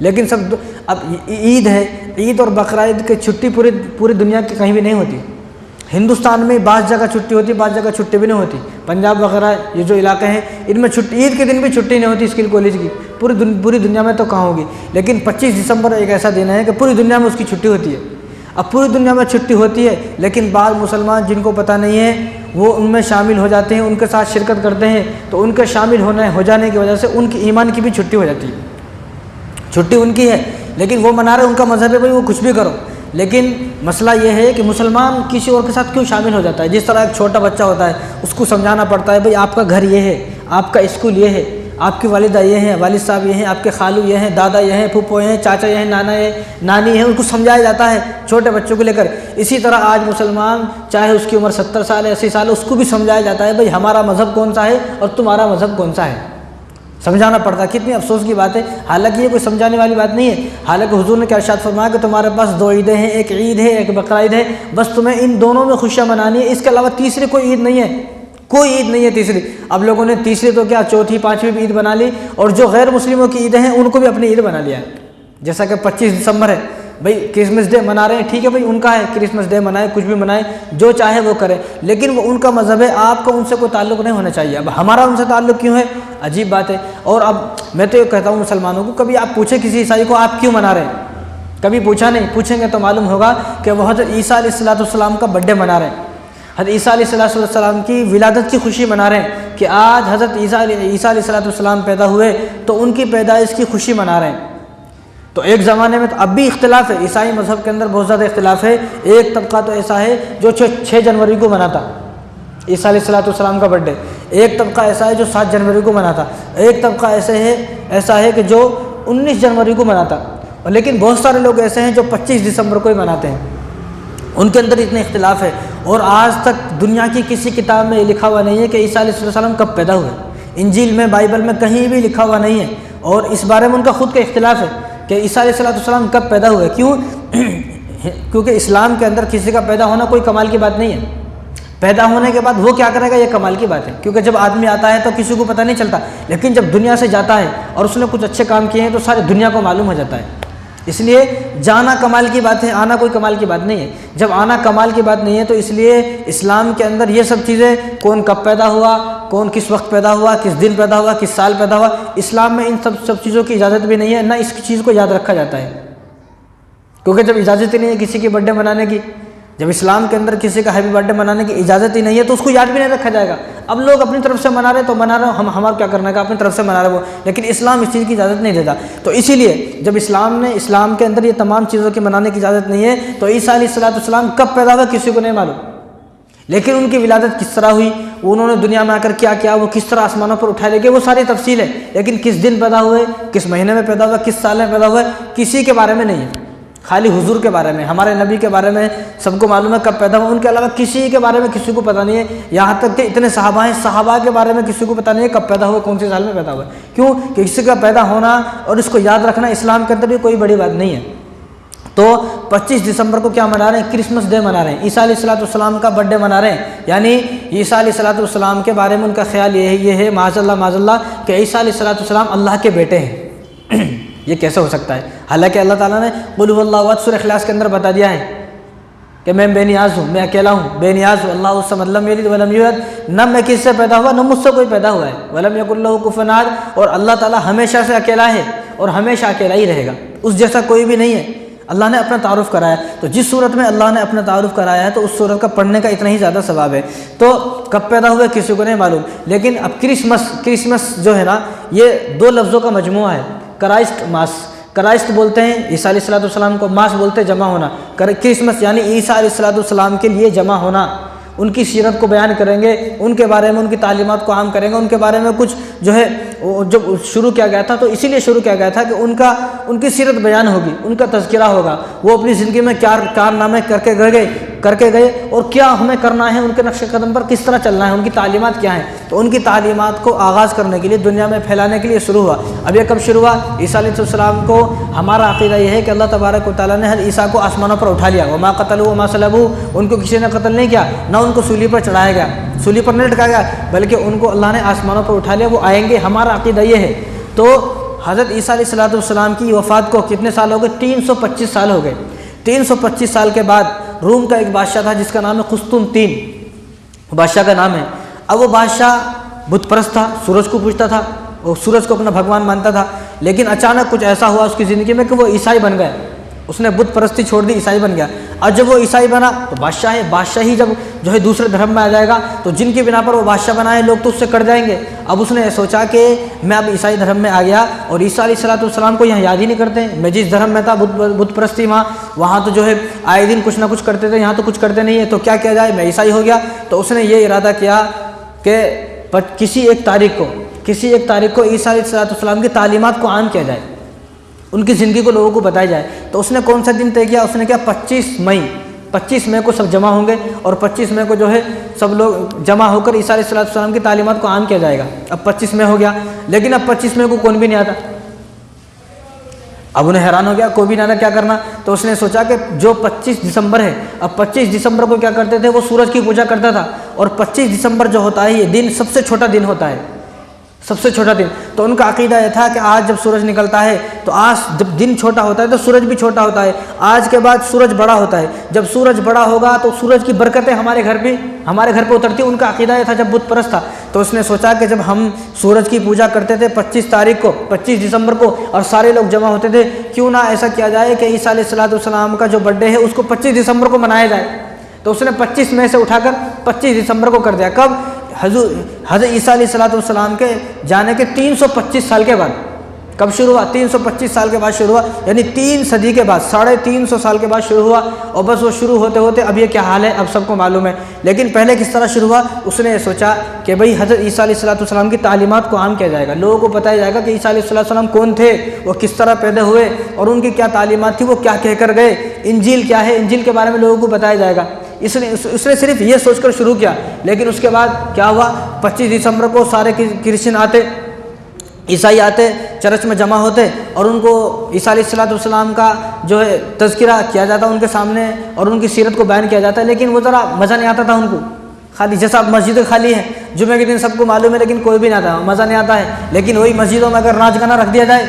لیکن سب اب عید ہے، عید اور بقرعید کی چھٹی پوری دنیا کی کہیں بھی نہیں ہوتی۔ ہندوستان میں بعض جگہ چھٹی ہوتی، بعض جگہ چھٹی بھی نہیں ہوتی۔ پنجاب وغیرہ یہ جو علاقے ہیں ان میں چھٹی، عید کے دن بھی چھٹی نہیں ہوتی اسکول کالج کی، پوری دنیا میں تو کہاں ہوگی۔ لیکن 25 دسمبر ایک ایسا دن ہے کہ پوری دنیا میں اس کی چھٹی ہوتی ہے۔ اب پوری دنیا میں چھٹی ہوتی ہے، لیکن بعض مسلمان جن کو پتہ نہیں ہے وہ ان میں شامل ہو جاتے ہیں، ان کے ساتھ شرکت کرتے ہیں، تو ان کے شامل ہو جانے کی وجہ سے ان کی ایمان کی بھی چھٹی ہو جاتی ہے۔ چھٹی ان کی ہے لیکن وہ منا رہے، ان کا مذہب ہے بھائی وہ کچھ بھی کرو، لیکن مسئلہ یہ ہے کہ مسلمان کسی اور کے ساتھ کیوں شامل ہو جاتا ہے؟ جس طرح ایک چھوٹا بچہ ہوتا ہے اس کو سمجھانا پڑتا ہے بھائی آپ کا گھر یہ ہے، آپ کا اسکول یہ ہے، آپ کی والدہ یہ ہیں، والد صاحب یہ ہیں، آپ کے خالو یہ ہیں، دادا یہ ہیں، پھوپھو یہ ہیں، چاچا یہ ہیں، نانا یہ نانی ہے، ان کو سمجھایا جاتا ہے چھوٹے بچوں کو لے کر۔ اسی طرح آج مسلمان چاہے اس کی عمر 70 سال ہے، 80 سال ہے، اس کو بھی سمجھایا جاتا ہے بھائی ہمارا مذہب کون سا ہے اور تمہارا مذہب کون سا ہے، سمجھانا پڑتا ہے۔ کتنی افسوس کی بات ہے، حالانکہ یہ کوئی سمجھانے والی بات نہیں ہے۔ حالانکہ حضور نے کیا ارشاد فرمایا کہ تمہارے پاس 2 عیدیں ہیں، ایک عید ہے، ایک بقرعید ہے، بس تمہیں ان دونوں میں خوشیاں منانی ہے، اس کے علاوہ تیسری کوئی عید نہیں ہے، کوئی عید نہیں ہے تیسری۔ اب لوگوں نے تیسری تو کیا چوتھی پانچویں بھی عید بنا لی، اور جو غیر مسلموں کی عیدیں ہیں ان کو بھی اپنی عید بنا لیا ہے۔ جیسا کہ 25 دسمبر ہے، بھائی کرسمس ڈے منا رہے ہیں، ٹھیک ہے بھائی ان کا ہے، کرسمس ڈے منائے، کچھ بھی منائے، جو چاہے وہ کرے، لیکن وہ ان کا مذہب ہے، آپ کا ان سے کوئی تعلق نہیں ہونا چاہیے۔ اب ہمارا ان سے تعلق کیوں ہے؟ عجیب بات ہے۔ اور اب میں تو یہ کہتا ہوں مسلمانوں کو، کبھی آپ پوچھیں کسی عیسائی کو آپ کیوں منا رہے ہیں؟ کبھی پوچھا نہیں؟ پوچھیں گے تو معلوم ہوگا کہ وہ حضرت عیسیٰ علیہ السلام کا برتھ ڈے منا رہے ہیں، حضرت عیسیٰ علیہ السلام کی ولادت کی خوشی منا رہے ہیں کہ آج حضرت عیسیٰ علیہ السلام پیدا ہوئے تو ان کی پیدائش کی خوشی منا رہے ہیں۔ تو ایک زمانے میں تو اب بھی اختلاف ہے، عیسائی مذہب کے اندر بہت زیادہ اختلاف ہے۔ ایک طبقہ تو ایسا ہے جو 6 جنوری کو مناتا عیسیٰ علیہ السلام کا برتھ ڈے، ایک طبقہ ایسا ہے جو 7 جنوری کو مناتا، ایک طبقہ ایسا ہے کہ جو 19 جنوری کو مناتا، اور لیکن بہت سارے لوگ ایسے ہیں جو 25 دسمبر کو ہی مناتے ہیں۔ ان کے اندر اتنے اختلاف ہے، اور آج تک دنیا کی کسی کتاب میں یہ لکھا ہوا نہیں ہے کہ عیسیٰ علیہ السلام کب پیدا ہوئے، انجیل میں، بائبل میں کہیں بھی لکھا ہوا نہیں ہے، اور اس بارے میں ان کا خود کا اختلاف ہے کہ عیسیٰ علیہ السلام کب پیدا ہوئے۔ کیوں؟ کیونکہ اسلام کے اندر کسی کا پیدا ہونا کوئی کمال کی بات نہیں ہے، پیدا ہونے کے بعد وہ کیا کرے گا یہ کمال کی بات ہے، کیونکہ جب آدمی آتا ہے تو کسی کو پتہ نہیں چلتا، لیکن جب دنیا سے جاتا ہے اور اس نے کچھ اچھے کام کیے ہیں تو ساری دنیا کو معلوم ہو جاتا ہے۔ اس لیے جانا کمال کی بات ہے، آنا کوئی کمال کی بات نہیں ہے۔ جب آنا کمال کی بات نہیں ہے تو اس لیے اسلام کے اندر یہ سب چیزیں، کون کب پیدا ہوا، کون کس وقت پیدا ہوا، کس دن پیدا ہوا، کس سال پیدا ہوا، اسلام میں ان سب چیزوں کی اجازت بھی نہیں ہے، نہ اس چیز کو یاد رکھا جاتا ہے، کیونکہ جب اجازت ہی نہیں ہے کسی کی برتھ ڈے منانے کی، جب اسلام کے اندر کسی کا ہیپی برتھ ڈے منانے کی اجازت ہی نہیں ہے تو اس کو یاد بھی نہیں رکھا جائے گا۔ اب لوگ اپنی طرف سے منا رہے تو منا رہے، ہمارا کیا کرنا ہے، اپنی طرف سے منا رہے وہ، لیکن اسلام اس چیز کی اجازت نہیں دیتا۔ تو اسی لیے جب اسلام کے اندر یہ تمام چیزوں کی منانے کی اجازت نہیں ہے تو عیسیٰ علیہ السلام کب پیدا ہوا کسی کو نہیں معلوم، لیکن ان کی ولادت کس طرح ہوئی، انہوں نے دنیا میں آ کر کیا کیا، وہ کس طرح آسمانوں پر اٹھائے لے گئے، وہ ساری تفصیل ہے، لیکن کس دن پیدا ہوئے، کس مہینے میں پیدا ہوا، کس سال میں پیدا ہوئے، کسی کے بارے میں نہیں ہے، خالی حضور کے بارے میں، ہمارے نبی کے بارے میں سب کو معلوم ہے کب پیدا ہوا، ان کے علاوہ کسی کے بارے میں کسی کو پتہ نہیں ہے۔ یہاں تک کہ اتنے صحابہ ہیں، صحابہ کے بارے میں کسی کو پتہ نہیں ہے کب پیدا ہوئے، کون سی سال میں پیدا ہوئے۔ کیوں؟ کہ کسی کا پیدا ہونا اور اس کو یاد رکھنا اسلام کے اندر بھی کوئی بڑی بات نہیں ہے۔ تو 25 دسمبر کو کیا منا رہے ہیں؟ کرسمس ڈے منا رہے ہیں، عیسیٰ علیہ السلام کا برتھ ڈے منا رہے ہیں، یعنی عیسیٰ علیہ السلام کے بارے میں ان کا خیال یہ ہے معاذ اللہ کہ عیسیٰ علیہ السلام اللہ کے بیٹے ہیں۔ یہ کیسے ہو سکتا ہے؟ حالانکہ اللہ تعالیٰ نے قل هو اللہ احد سورہ اخلاص کے اندر بتا دیا ہے کہ میں بے نیاز ہوں، میں اکیلا ہوں، بے نیاز ہوں، اللہ الصمد لم یلد ولم یولد، نہ میں کس سے پیدا ہوا نہ مجھ سے کوئی پیدا ہوا ہے، ولم یکن لہ کفوا احد، اور اللہ تعالیٰ ہمیشہ سے اکیلا ہے اور ہمیشہ اکیلا ہی رہے گا، اس جیسا کوئی بھی نہیں ہے۔ اللہ نے اپنا تعارف کرایا، تو جس صورت میں اللہ نے اپنا تعارف کرایا ہے تو اس صورت کا پڑھنے کا اتنا ہی زیادہ ثواب ہے۔ تو کب پیدا ہوئے کسی کو نہیں معلوم، لیکن اب کرسمس جو ہے نا یہ 2 لفظوں کا مجموعہ ہے، کرائسٹ ماس، کرائسٹ بولتے ہیں عیسیٰ علیہ السلام کو، ماس بولتے ہیں جمع ہونا، کرسمس یعنی عیسیٰ علیہ السلام کے لیے جمع ہونا، ان کی سیرت کو بیان کریں گے، ان کے بارے میں ان کی تعلیمات کو عام کریں گے، ان کے بارے میں کچھ جو ہے جب شروع کیا گیا تھا تو اسی لیے شروع کیا گیا تھا کہ ان کی سیرت بیان ہوگی، ان کا تذکرہ ہوگا، وہ اپنی زندگی میں کیا کارنامے کر کے گئے اور کیا ہمیں کرنا ہے، ان کے نقش قدم پر کس طرح چلنا ہے، ان کی تعلیمات کیا ہیں۔ تو ان کی تعلیمات کو آغاز کرنے کے لیے دنیا میں پھیلانے کے لیے شروع ہوا۔ اب یہ کب شروع ہوا؟ عیسیٰ علیہ السلام کو ہمارا عقیدہ یہ ہے کہ اللہ تبارک و تعالیٰ نے حضرت عیسیٰ کو آسمانوں پر اٹھا لیا، وما قتلوا وما صلبوا، ان کو کسی نے قتل نہیں کیا، نہ ان کو سولی پر چڑھایا گیا، سولی پر نہیں لٹکایا گیا، بلکہ ان کو اللہ نے آسمانوں پر اٹھا لیا، وہ آئیں گے، ہمارا عقیدہ یہ ہے۔ تو حضرت عیسیٰ علیہ السلام کی وفات کو کتنے سال ہو گئے؟ 325 سال ہو گئے۔ 325 سال کے بعد روم کا ایک بادشاہ تھا جس کا نام ہے قسطنطین، بادشاہ کا نام ہے۔ اب وہ بادشاہ بت پرست تھا، سورج کو پوجتا تھا، وہ سورج کو اپنا بھگوان مانتا تھا، لیکن اچانک کچھ ایسا ہوا اس کی زندگی میں کہ وہ عیسائی بن گیا۔ اس نے بت پرستی چھوڑ دی، عیسائی بن گیا۔ اور جب وہ عیسائی بنا تو بادشاہی جب دوسرے دھرم میں آ جائے گا تو جن کی بنا پر وہ بادشاہ بنائے لوگ تو اس سے کٹ جائیں گے۔ اب اس نے سوچا کہ میں اب عیسائی دھرم میں آ گیا اور عیسیٰ علیہ السلام کو یہاں یاد ہی نہیں کرتے، میں جس دھرم میں تھا بت پرستی وہاں تو آئے دن کچھ نہ کچھ کرتے تھے، یہاں تو کچھ کرتے نہیں ہے، تو کیا کیا جائے، میں عیسائی ہو گیا۔ تو اس نے یہ ارادہ کیا کہ کسی ایک تاریخ کو عیسیٰ علیہ السلام کی تعلیمات کو عام کیا جائے، ان کی زندگی کو لوگوں کو بتایا جائے۔ تو اس نے کون سا دن طے کیا؟ اس نے کیا 25 مئی کو سب جمع ہوں گے اور 25 مئی کو سب لوگ جمع ہو کر عیسیٰ علیہ السلام کی تعلیمات کو عام کیا جائے گا۔ اب 25 مئی ہو گیا، لیکن اب 25 مئی کو کون بھی نہیں آتا۔ اب انہیں حیران ہو گیا، کوئی بھی نہ آتا، کیا کرنا؟ تو اس نے سوچا کہ جو 25 دسمبر ہے، اب 25 دسمبر کو کیا کرتے تھے، وہ سورج کی پوجا کرتا تھا، اور 25 دسمبر جو ہوتا ہے یہ دن سب سے چھوٹا دن ہوتا ہے، سب سے چھوٹا دن۔ تو ان کا عقیدہ یہ تھا کہ آج جب سورج نکلتا ہے تو آج جب دن چھوٹا ہوتا ہے تو سورج بھی چھوٹا ہوتا ہے، آج کے بعد سورج بڑا ہوتا ہے، جب سورج بڑا ہوگا تو سورج کی برکتیں ہمارے گھر پہ اترتی۔ ان کا عقیدہ یہ تھا جب بت پرست تھا۔ تو اس نے سوچا کہ جب ہم سورج کی پوجا کرتے تھے 25 دسمبر کو اور سارے لوگ جمع ہوتے تھے، کیوں نہ ایسا کیا جائے کہ عیسیٰ علیہ السلام کا جو برتھ ڈے ہے اس کو 25 دسمبر کو منایا جائے۔ تو اس نے 25 مئی سے اٹھا کر 25 دسمبر کو کر دیا۔ کب؟ حضرت عیسیٰ علیہ السلام کے جانے کے 325 سال کے بعد۔ کب شروع ہوا؟ 325 سال کے بعد شروع ہوا، یعنی 3 صدی کے بعد، 350 سال کے بعد شروع ہوا۔ اور بس وہ شروع ہوتے ہوتے اب یہ کیا حال ہے اب سب کو معلوم ہے۔ لیکن پہلے کس طرح شروع ہوا؟ اس نے یہ سوچا کہ بھئی حضرت عیسیٰ علیہ السلام کی تعلیمات کو عام کیا جائے گا، لوگوں کو بتایا جائے گا کہ عیسیٰ علیہ السلام کون تھے، وہ کس طرح پیدا ہوئے اور ان کی کیا تعلیمات تھی، وہ کیا کہہ کر گئے، انجیل کیا ہے، انجیل کے بارے میں لوگوں کو بتایا جائے گا۔ اس نے صرف یہ سوچ کر شروع کیا، لیکن اس کے بعد کیا ہوا؟ 25 دسمبر کو سارے کرسچن آتے، عیسائی آتے، چرچ میں جمع ہوتے اور ان کو عیسیٰ علیہ السلام کا تذکرہ کیا جاتا ان کے سامنے اور ان کی سیرت کو بیان کیا جاتا ہے، لیکن وہ ذرا مزہ نہیں آتا تھا ان کو۔ خالی جیسا مسجدیں خالی ہیں، جمعے کے دن سب کو معلوم ہے لیکن کوئی بھی نہیں آتا، مزہ نہیں آتا ہے۔ لیکن وہی مسجدوں میں اگر ناچ گانا رکھ دیا جائے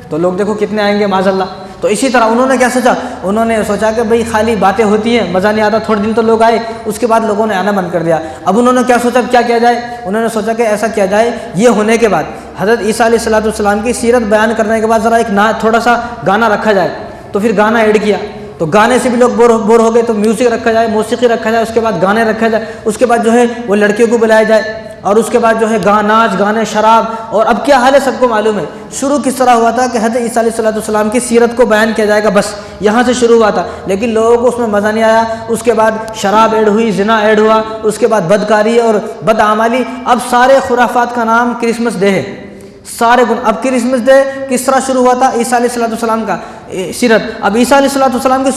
تو لوگ دیکھو کتنے آئیں گے معاذ اللہ۔ تو اسی طرح انہوں نے کیا سوچا؟ انہوں نے سوچا کہ بھئی خالی باتیں ہوتی ہیں، مزہ نہیں آتا، تھوڑے دن تو لوگ آئے، اس کے بعد لوگوں نے آنا بند کر دیا۔ اب انہوں نے کیا سوچا کیا کیا جائے؟ انہوں نے سوچا کہ ایسا کیا جائے، یہ ہونے کے بعد حضرت عیسیٰ علیہ السلام کی سیرت بیان کرنے کے بعد ذرا ایک تھوڑا سا گانا رکھا جائے۔ تو پھر گانا ایڈ کیا، تو گانے سے بھی لوگ بور ہو گئے، تو میوزک رکھا جائے، موسیقی رکھا جائے، اس کے بعد گانے رکھا جائے، اس کے بعد وہ لڑکیوں کو بلایا جائے، اور اس کے بعد ناچ گانے شراب۔ اور اب کیا حال ہے سب کو معلوم ہے۔ شروع کس طرح ہوا تھا کہ حضرت عیسیٰ علیہ السلام کی سیرت کو بیان کیا جائے گا، بس یہاں سے شروع ہوا تھا، لیکن لوگوں کو اس میں مزہ نہیں آیا۔ اس کے بعد شراب ایڈ ہوئی، زنا ایڈ ہوا، اس کے بعد بدکاری اور بدعمالی۔ اب سارے خرافات کا نام کرسمس ڈے ہے، سارے اب کرسمس ڈے کس طرح شروع ہوا تھا؟ عیسیٰ علیہ السلام کا سیرت۔ اب عیسیٰ علیہ السلام کی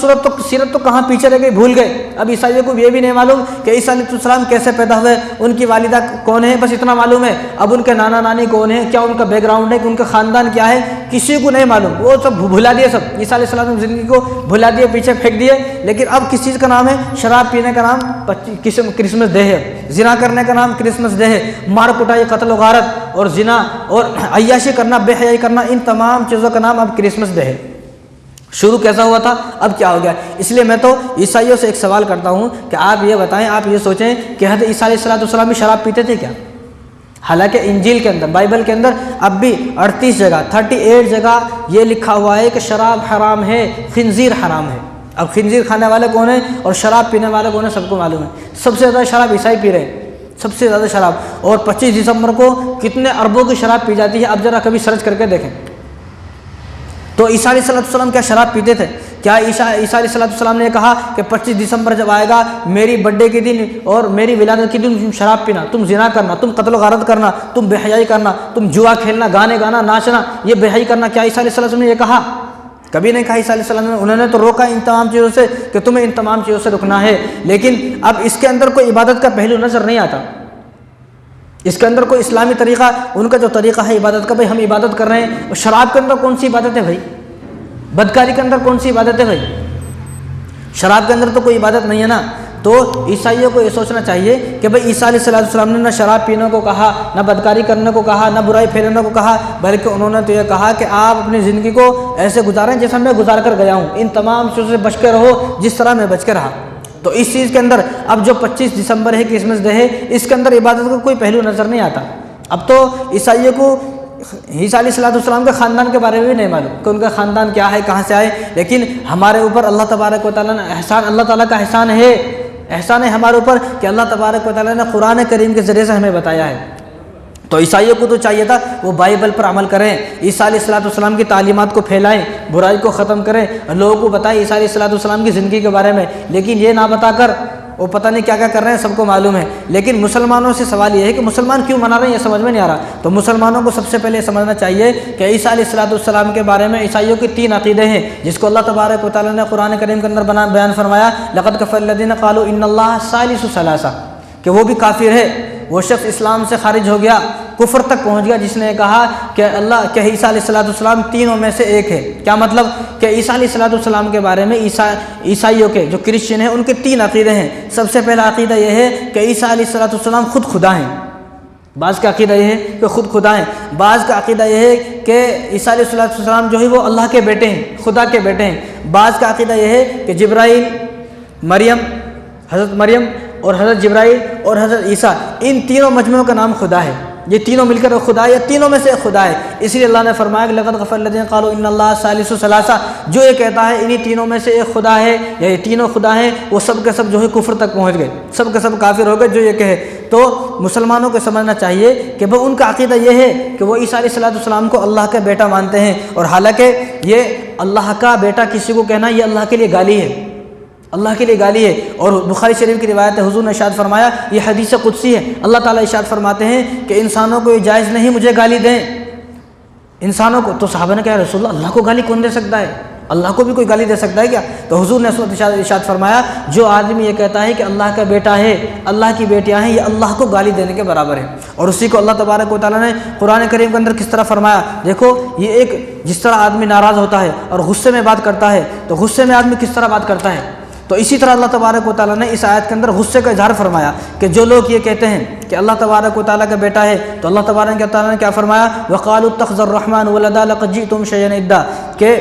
سیرت تو کہاں پیچھے رہ گئی، بھول گئے۔ اب عیسائیوں کو یہ بھی نہیں معلوم کہ عیسیٰ علیہ السلام کیسے پیدا ہوئے، ان کی والدہ کون ہے، بس اتنا معلوم ہے۔ اب ان کے نانا نانی کون ہے، کیا ان کا بیک گراؤنڈ ہے، کہ ان کا خاندان کیا ہے، کسی کو نہیں معلوم۔ وہ سب بھلا دیے، سب عیسیٰ علیہ السلام کی زندگی کو بھلا دیے، پیچھے پھینک دیے۔ لیکن اب کس چیز کا نام ہے؟ شراب پینے کا نام کرسمس ڈے ہے، زنا کرنے کا نام کرسمس ڈے ہے، مار کٹائی، قتل و غارت اور زنا اور عیاشی کرنا، بے حیائی کرنا، ان تمام چیزوں کا نام اب کرسمس ڈے ہے۔ شروع کیسا ہوا تھا، اب کیا ہو گیا؟ اس لیے میں تو عیسائیوں سے ایک سوال کرتا ہوں کہ آپ یہ بتائیں، آپ یہ سوچیں کہ حضرت عیسیٰ علیہ السلام بھی شراب پیتے تھے کیا؟ حالانکہ انجیل کے اندر، بائبل کے اندر اب بھی 38 جگہ یہ لکھا ہوا ہے کہ شراب حرام ہے، خنزیر حرام ہے۔ اب خنزیر کھانے والے کون ہیں اور شراب پینے والے کون ہیں سب کو معلوم ہے۔ سب سے زیادہ شراب عیسائی پی رہے ہیں، سب سے زیادہ شراب۔ اور 25 دسمبر کو کتنے اربوں کی شراب پی جاتی ہے، اب ذرا کبھی سرچ کر کے دیکھیں۔ تو عیسیٰ علیہ السلام کیا شراب پیتے تھے؟ کیا عیسیٰ علیہ السلام نے کہا کہ 25 دسمبر جب آئے گا میری برتھ ڈے کے دن اور میری ولادت کے دن تم شراب پینا، تم زنا کرنا، تم قتل و غارت کرنا، تم بے حیائی کرنا، تم جوا کھیلنا، گانے گانا، ناچنا، یہ بے حیائی کرنا، کیا عیسیٰ علیہ السلام نے یہ کہا؟ کبھی نہیں کہا عیسیٰ علیہ السلام نے۔ انہوں نے تو روکا ان تمام چیزوں سے کہ تمہیں ان تمام چیزوں سے رکنا ہے، لیکن اب اس کے اندر کوئی عبادت کا پہلو نظر نہیں آتا، اس کے اندر کوئی اسلامی طریقہ، ان کا جو طریقہ ہے عبادت کا، بھائی ہم عبادت کر رہے ہیں، شراب کے اندر کون سی عبادت ہے بھائی؟ بدکاری کے اندر کون سی عبادت ہے بھائی؟ شراب کے اندر تو کوئی عبادت نہیں ہے نا۔ تو عیسائیوں کو یہ سوچنا چاہیے کہ بھئی عیسیٰ علیہ السلام نے نہ شراب پینے کو کہا، نہ بدکاری کرنے کو کہا، نہ برائی پھیلانے کو کہا، بلکہ انہوں نے تو یہ کہا کہ آپ اپنی زندگی کو ایسے گزاریں جیسا میں گزار کر گیا ہوں، ان تمام چیزوں سے بچ کے رہو جس طرح میں بچ کے رہا۔ تو اس چیز کے اندر اب جو 25 دسمبر ہے، کرسمس ڈے ہے، اس کے اندر عبادت کا کوئی پہلو نظر نہیں آتا۔ اب تو عیسائیوں کو عیسیٰ علیہ السلام کے خاندان کے بارے میں بھی نہیں معلوم کہ ان کا خاندان کیا ہے، کہاں سے آئے، لیکن ہمارے اوپر اللہ تبارک و تعالیٰ نے اللہ تعالیٰ کا احسان ہے ہمارے اوپر کہ اللہ تبارک و تعالیٰ نے قرآن کریم کے ذریعے سے ہمیں بتایا ہے۔ تو عیسائیوں کو تو چاہیے تھا وہ بائبل پر عمل کریں، عیسیٰ علیہ السلام کی تعلیمات کو پھیلائیں، برائی کو ختم کریں، لوگوں کو بتائیں عیسیٰ علیہ السلام کی زندگی کے بارے میں، لیکن یہ نہ بتا کر وہ پتہ نہیں کیا کیا کر رہے ہیں، سب کو معلوم ہے۔ لیکن مسلمانوں سے سوال یہ ہے کہ مسلمان کیوں منا رہے ہیں، یہ سمجھ میں نہیں آ رہا۔ تو مسلمانوں کو سب سے پہلے سمجھنا چاہیے کہ عیسیٰ علیہ السلام کے بارے میں عیسائیوں کی 3 عقیدے ہیں، جس کو اللہ تبارک و تعالیٰ نے قرآن کریم کے اندر بیان فرمایا، لقد کفر الذین قالوا ان اللہ ثالث ثلاثہ، کہ وہ بھی کافر ہے، وہ شخص اسلام سے خارج ہو گیا، کفر تک پہنچ گیا جس نے کہا کہ عیسیٰ علیہ السلام تینوں میں سے ایک ہے۔ کیا مطلب کہ عیسیٰ علیہ السلام کے بارے میں عیسائیوں کے جو کرسچن ہیں ان کے 3 عقیدے ہیں۔ سب سے پہلا عقیدہ یہ ہے کہ عیسیٰ علیہ السلام خود خدا ہیں، بعض کا عقیدہ یہ ہے کہ خود خدا ہیں، بعض کا عقیدہ یہ ہے کہ عیسیٰ علیہ السلام جو ہے وہ اللہ کے بیٹے ہیں، خدا کے بیٹے ہیں، بعض کا عقیدہ یہ ہے کہ جبرائیل، حضرت مریم اور حضرت جبرائیل اور حضرت عیسیٰ، ان تینوں مجموعوں کا نام خدا ہے، یہ تینوں مل کر خدا ہے، یا تینوں میں سے ایک خدا ہے۔ اس لیے اللہ نے فرمایا کہ لقد کفر الذین قالوا ان اللہ ثالث ثلاثہ، جو یہ کہتا ہے انہی تینوں میں سے ایک خدا ہے یا یہ تینوں خدا ہیں، وہ سب کے سب جو ہے کفر تک پہنچ گئے، سب کے سب کافر ہو گئے جو یہ کہے۔ تو مسلمانوں کو سمجھنا چاہیے کہ وہ ان کا عقیدہ یہ ہے کہ وہ عیسیٰ علیہ السلام کو اللہ کا بیٹا مانتے ہیں، اور حالانکہ یہ اللہ کا بیٹا کسی کو کہنا یہ اللہ کے لیے گالی ہے، اللہ کے لیے گالی ہے۔ اور بخاری شریف کی روایت ہے، حضور نے ارشاد فرمایا، یہ حدیث قدسی ہے، اللہ تعالیٰ ارشاد فرماتے ہیں کہ انسانوں کو یہ جائز نہیں مجھے گالی دیں، انسانوں کو۔ تو صحابہ نے کہا رسول اللہ کو گالی کون دے سکتا ہے، اللہ کو بھی کوئی گالی دے سکتا ہے کیا؟ تو حضور نے ارشاد فرمایا، جو آدمی یہ کہتا ہے کہ اللہ کا بیٹا ہے، اللہ کی بیٹیاں ہیں، یہ اللہ کو گالی دینے کے برابر ہے۔ اور اسی کو اللہ تبارک و تعالیٰ نے قرآن کریم کے اندر کس طرح فرمایا، دیکھو یہ ایک جس طرح آدمی ناراض ہوتا ہے اور غصے میں بات کرتا ہے، تو غصے میں آدمی کس طرح بات کرتا ہے، تو اسی طرح اللہ تبارک و تعالیٰ نے اس آیت کے اندر غصے کا اظہار فرمایا کہ جو لوگ یہ کہتے ہیں کہ اللہ تبارک و تعالیٰ کا بیٹا ہے، تو اللہ تبارک و تعالیٰ نے کیا فرمایا، وَقَالُوا اتَّخَذَ الرَّحْمَنُ وَلَدًا لَقَدْ جِئْتُمْ شَيْئًا إِدًّا، کہ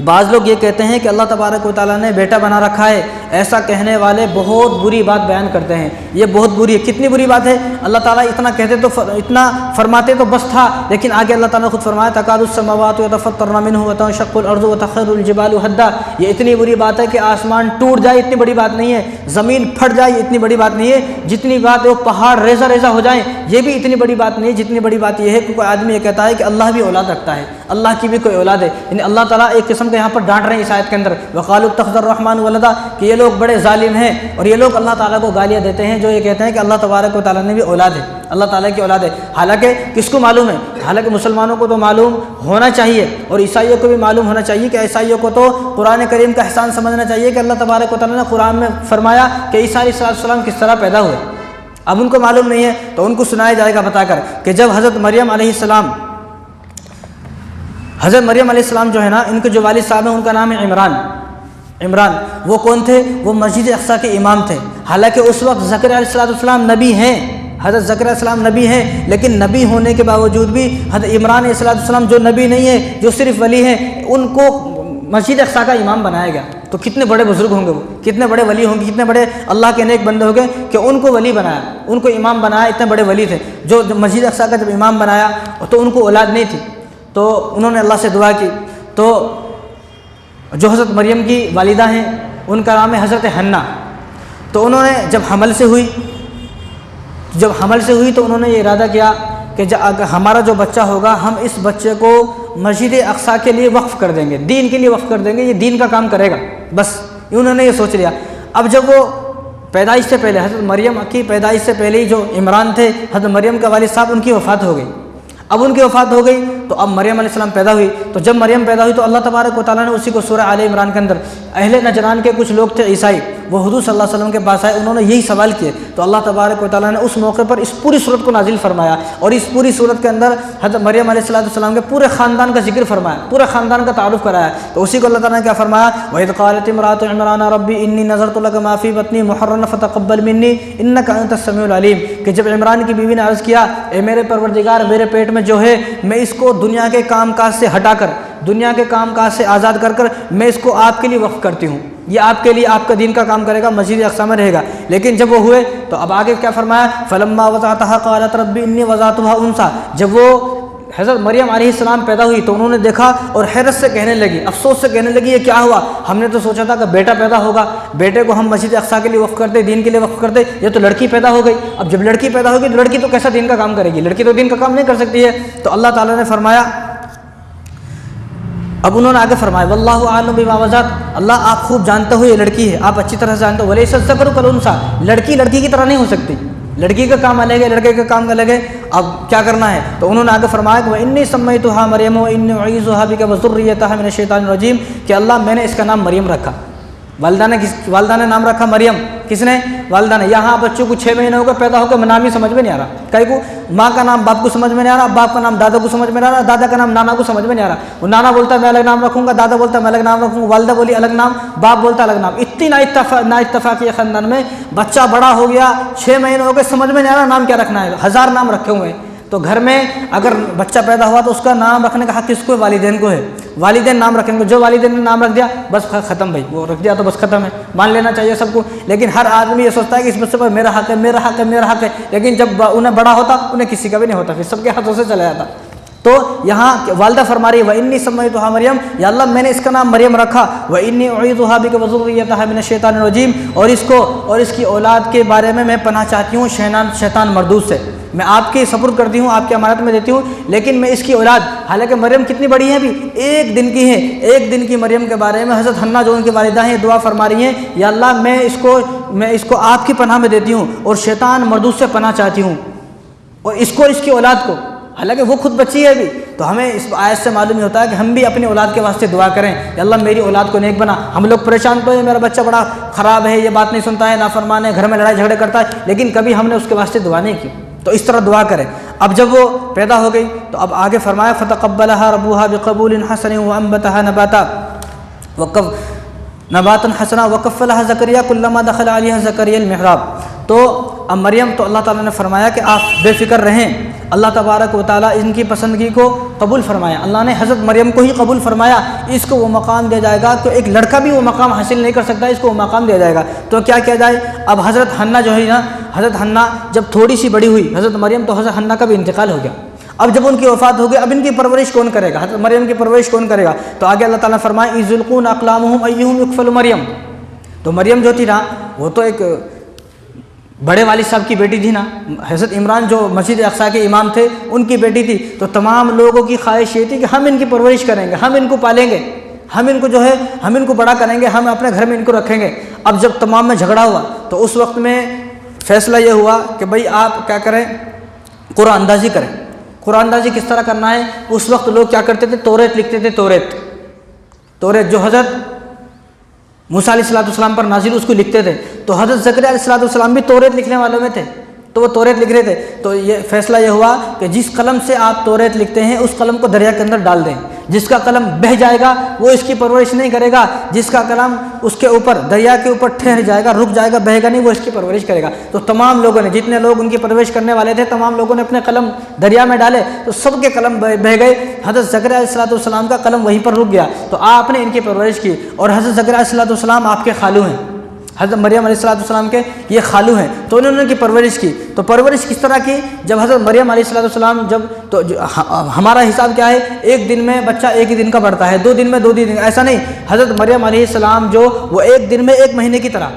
بعض لوگ یہ کہتے ہیں کہ اللہ تبارک و تعالیٰ نے بیٹا بنا رکھا ہے، ایسا کہنے والے بہت بری بات بیان کرتے ہیں، یہ بہت بری ہے۔ کتنی بری بات ہے، اللہ تعالیٰ اتنا کہتے تو اتنا فرماتے تو بس تھا، لیکن آگے اللہ تعالیٰ نے خود فرمایا تکاد السماوات یتفطرن منہ وتنشق الارض وتخر الجبال حدا، یہ اتنی بری بات ہے کہ آسمان ٹوٹ جائے، اتنی بڑی بات نہیں ہے، زمین پھٹ جائے، یہ اتنی بڑی بات نہیں ہے، جتنی بات ہے وہ پہاڑ ریزہ ریزہ ہو جائیں، یہ بھی اتنی بڑی بات نہیں ہے، جتنی بڑی بات یہ ہے کہ کوئی آدمی یہ کہتا ہے کہ اللہ بھی اولاد رکھتا ہے، اللہ کی بھی کوئی اولاد ہے۔ یعنی اللہ تعالیٰ ایک قسم کے یہاں پر ڈانٹ رہے ہیں اس آیت کے اندر، وقالوا اتخذ الرحمن ولدا، کہ یہ لوگ بڑے ظالم ہیں اور یہ لوگ اللہ تعالیٰ کو گالیاں دیتے ہیں جو یہ کہتے ہیں کہ اللہ تبارک و تعالیٰ نے بھی اولاد ہے، اللہ تعالیٰ کی اولاد ہے۔ حالانکہ کس کو معلوم ہے، حالانکہ مسلمانوں کو تو معلوم ہونا چاہیے اور عیسائیوں کو بھی معلوم ہونا چاہیے کہ عیسائیوں کو تو قرآن کریم کا احسان سمجھنا چاہیے کہ اللہ تبارک و تعالیٰ نے قرآن میں فرمایا کہ عیسیٰ علیہ السلام کس طرح پیدا ہوئے۔ اب ان کو معلوم نہیں ہے تو ان کو سنایا جائے گا بتا کر کہ جب حضرت مریم علیہ السلام جو ہے نا، ان کے جو والد صاحب ہیں ان کا نام ہے عمران، وہ کون تھے؟ وہ مسجد اقصیٰ کے امام تھے۔ حالانکہ اس وقت زکریا علیہ السلام نبی ہیں، حضرت زکریا علیہ السلام نبی ہیں، لیکن نبی ہونے کے باوجود بھی حضرت عمران علیہ السلام جو نبی نہیں ہے، جو صرف ولی ہیں، ان کو مسجد اقصیٰ کا امام بنایا گیا۔ تو کتنے بڑے بزرگ ہوں گے، وہ کتنے بڑے ولی ہوں گے، کتنے بڑے اللہ کے نیک بندے ہوں گے کہ ان کو ولی بنایا، ان کو امام بنایا، اتنے بڑے ولی تھے۔ جو مسجد اقصیٰ کا جب امام بنایا تو ان کو اولاد نہیں تھی، تو انہوں نے اللہ سے دعا کی، تو جو حضرت مریم کی والدہ ہیں ان کا نام ہے حضرت حنا، تو انہوں نے جب حمل سے ہوئی تو انہوں نے یہ ارادہ کیا کہ ہمارا جو بچہ ہوگا ہم اس بچے کو مسجد اقصیٰ کے لیے وقف کر دیں گے، دین کے لیے وقف کر دیں گے، یہ دین کا کام کرے گا، بس انہوں نے یہ سوچ لیا۔ اب جب وہ پیدائش سے پہلے، حضرت مریم کی پیدائش سے پہلے ہی جو عمران تھے، حضرت مریم کا والد صاحب، ان کی وفات ہو گئی۔ اب ان کی وفات ہو گئی تو اب مریم علیہ السلام پیدا ہوئی. تو جب مریم پیدا ہوئی تو اللہ تبارک و تعالیٰ نے اسی کو سورہ آل عمران کے اندر اہل نجران کے کچھ لوگ تھے عیسائی، وہ حضور صلی اللہ علیہ وسلم کے پاس آئے، انہوں نے یہی سوال کیے. تو اللہ تبارک و تعالیٰ نے اس موقع پر اس پوری صورت کو نازل فرمایا، اور اس پوری صورت کے اندر حضرت مریم علیہ السلام کے پورے خاندان کا ذکر فرمایا، پورے خاندان کا تعارف کرایا. تو اسی کو اللہ تعالیٰ نے کیا فرمایا، وَإِذْ قَالَتِ امْرَأَتُ عِمْرَانَ رَبِّ إِنِّي نَذَرْتُ لَكَ مَا فِي بَطْنِي مُحَرَّرًا فَتَقَبَّلْ مِنِّي إِنَّكَ أَنْتَ السَّمِيعُ الْعَلِيمُ، کہ جب عمران کی بیوی نے عرض کیا، اے میرے پروردگار، میرے پیٹ میں جو ہے میں اس کو دنیا کے کام کاج سے ہٹا کر، دنیا کے کام کاج سے آزاد کر کر میں اس کو آپ کے لیے وقف کرتی ہوں، یہ آپ کے لیے آپ کا دین کا کام کرے گا، مسجد اقصیٰ میں رہے گا. لیکن جب وہ ہوئے تو اب آگے کیا فرمایا، فَلَمَّا وَضَعْتَهَا قَالَتْ رَبِّ إِنِّي وَضَعْتُهَا أُنثىٰ، جب وہ حضرت مریم علیہ السلام پیدا ہوئی تو انہوں نے دیکھا اور حیرت سے کہنے لگی، افسوس سے کہنے لگی، یہ کیا ہوا، ہم نے تو سوچا تھا کہ بیٹا پیدا ہوگا، بیٹے کو ہم مسجد اقصیٰ کے لیے وقف کرتے، دین کے لیے وقف کرتے، یہ تو لڑکی پیدا ہو گئی. اب جب لڑکی پیدا ہوگی تو لڑکی تو کیسا دین کا کام کرے گی، لڑکی تو دین کا کام نہیں کر سکتی ہے. تو اللہ تعالیٰ نے فرمایا، اب انہوں نے آگے فرمایا، واللہ اعلم بما وضعت، اللہ آپ خوب جانتے ہو یہ لڑکی ہے، آپ اچھی طرح سے جانتے ہو، ولیس الذکر کالانثیٰ، لڑکی لڑکی کی طرح نہیں ہو سکتی، لڑکی کا کام الگ ہے، لڑکے کا کام الگ ہے. اب کیا کرنا ہے، تو انہوں نے آگے فرمایا کہ وَإِنِّي سَمَّيْتُهَا مَرْيَمَ وَإِنِّي أُعِيذُهَا بِكَ وَذُرِّيَّتَهَا مِنَ الشَّيْطَانِ الرَّجِيمِ، کہ اللہ میں نے اس کا نام مریم رکھا. والدہ نے نام رکھا مریم، کس نے، والدہ نے. یہاں بچوں کو 6 مہینے ہو گئے پیدا ہو کے نام ہی سمجھ میں نہیں آ رہا، کئی کو ماں کا نام باپ کو سمجھ میں نہیں آ رہا، باپ کا نام دادا کو سمجھ میں نہیں آ رہا، دادا کا نام نانا کو سمجھ میں نہیں آ رہا. وہ نانا بولتا ہے میں الگ نام رکھوں گا، دادا بولتا ہے میں الگ نام رکھوں گا، والدہ بولی الگ نام، باپ بولتا ہے الگ نام. اتنی نا اتفاقی خاندان میں بچہ بڑا ہو گیا، 6 مہینے ہو گئے، سمجھ میں نہیں آ رہا نام کیا رکھنا ہے، 1000 نام رکھے ہوئے ہیں. تو گھر میں اگر بچہ پیدا ہوا تو اس کا نام رکھنے کا حق کس کو ہے، والدین کو ہے. والدین نام رکھیں گے، جو والدین نے نام رکھ دیا بس ختم بھائی، وہ رکھ دیا تو بس ختم ہے، مان لینا چاہیے سب کو. لیکن ہر آدمی یہ سوچتا ہے کہ اس بچے پر میرا حق ہے، میرا حق ہے، میرا حق ہے. لیکن جب انہیں بڑا ہوتا انہیں کسی کا بھی نہیں ہوتا، پھر سب کے ہاتھوں سے چلا جاتا. تو یہاں والدہ فرما رہی ہے وَإِنِّي سَمَّيْتُهَا مریم، یا اللہ میں نے اس کا نام مریم رکھا، وَإِنِّي أُعِيذُهَا بِكَ وَذُرِّيَّتَهَا مِنَ الشَّيْطَانِ الرَّجِيمِ، اور اس کو اور اس کی اولاد کے بارے میں پناہ چاہتی ہوں شیطان مردود سے. میں آپ کی سپرد کرتی ہوں، آپ کی امانت میں دیتی ہوں، لیکن میں اس کی اولاد، حالانکہ مریم کتنی بڑی ہے ابھی، 1 دن کی ہے، 1 دن کی مریم کے بارے میں حضرت حنہ جو ان کی والدہ ہیں دعا فرما رہی ہیں، یا اللہ میں اس کو آپ کی پناہ میں دیتی ہوں اور شیطان مردود سے پناہ چاہتی ہوں، اور اس کو اس کی اولاد کو، حالانکہ وہ خود بچی ہے ابھی. تو ہمیں اس آیت سے معلوم ہوتا ہے کہ ہم بھی اپنی اولاد کے واسطے دعا کریں کہ اللہ میری اولاد کو نیک بنا. ہم لوگ پریشان تو ہیں، میرا بچہ بڑا خراب ہے، یہ بات نہیں سنتا ہے، نافرمان ہے، گھر میں لڑائی جھگڑے کرتا ہے، لیکن کبھی ہم نے اس کے واسطے دعا نہیں کی. تو اس طرح دعا کریں. اب جب وہ پیدا ہو گئی تو اب آگے فرمایا فَتَقَبَّلَهَا رَبُّهَا بِقَبُولٍ حَسَنٍ وَأَنبَتَهَا نَبَاتًا حَسَنًا وَكَفَّلَهَا زَكَرِيَّا كُلَّمَا دَخَلَ عَلَيْهَا زَكَرِيَّا الْمِحْرَابَ. تو اب مریم تو اللہ تعالیٰ نے فرمایا کہ آپ بے فکر رہیں، اللہ تبارک و تعالیٰ ان کی پسندگی کو قبول فرمایا. اللہ نے حضرت مریم کو ہی قبول فرمایا، اس کو وہ مقام دیا جائے گا تو ایک لڑکا بھی وہ مقام حاصل نہیں کر سکتا، اس کو وہ مقام دیا جائے گا. تو کیا کیا جائے، اب حضرت حنہ جو ہے نا، حضرت حنہ جب تھوڑی سی بڑی ہوئی حضرت مریم، تو حضرت حنہ کا بھی انتقال ہو گیا. اب جب ان کی وفات ہو گئی، اب ان کی پرورش کون کرے گا، حضرت مریم کی پرورش کون کرے گا. تو آگے اللہ تعالیٰ نے فرمایا اِذْ يُلْقُونَ أَقْلَامُهُمْ أَيُّهُمْ يُكْفَلُ مریم. تو مریم جو تھی نا، وہ تو ایک بڑے والد صاحب کی بیٹی تھی نا، حضرت عمران جو مسجد اقصیٰ کے امام تھے ان کی بیٹی تھی. تو تمام لوگوں کی خواہش یہ تھی کہ ہم ان کی پرورش کریں گے، ہم ان کو پالیں گے، ہم ان کو جو ہے ہم ان کو بڑا کریں گے، ہم اپنے گھر میں ان کو رکھیں گے. اب جب تمام میں جھگڑا ہوا تو اس وقت میں فیصلہ یہ ہوا کہ بھائی آپ کیا کریں، قرآن اندازی کریں. قرآن اندازی کس طرح کرنا ہے، اس وقت لوگ کیا کرتے تھے، توریت لکھتے تھے. توریت جو حضرت موسیٰ علیہ السلام پر نازل اس کو لکھتے تھے. تو حضرت زکریا علیہ السلام بھی توریت لکھنے والوں میں تھے، تو وہ توریت لکھ رہے تھے. تو یہ فیصلہ یہ ہوا کہ جس قلم سے آپ توریت لکھتے ہیں اس قلم کو دریا کے اندر ڈال دیں. جس کا قلم بہہ جائے گا وہ اس کی پرورش نہیں کرے گا، جس کا قلم اس کے اوپر دریا کے اوپر ٹھہر جائے گا، رک جائے گا، بہے گا نہیں، وہ اس کی پرورش کرے گا. تو تمام لوگوں نے، جتنے لوگ ان کی پرورش کرنے والے تھے، تمام لوگوں نے اپنے قلم دریا میں ڈالے تو سب کے قلم بہہ گئے. حضرت زکریا علیہ السلام کا قلم وہیں پر رک گیا. تو آپ نے ان کی پرورش کی. اور حضرت زکریا علیہ السلام آپ کے خالو ہیں، حضرت مریم علیہ السلام کے یہ خالو ہیں. تو انہوں نے ان کی پرورش کی. تو پرورش کس طرح کی، جب حضرت مریم علیہ السلام تو ہمارا حساب کیا ہے، 1 دن میں بچہ 1 ہی دن کا بڑھتا ہے، 2 دن میں 2 دن، ایسا نہیں. حضرت مریم علیہ السلام جو وہ 1 دن میں 1 مہینے کی طرح،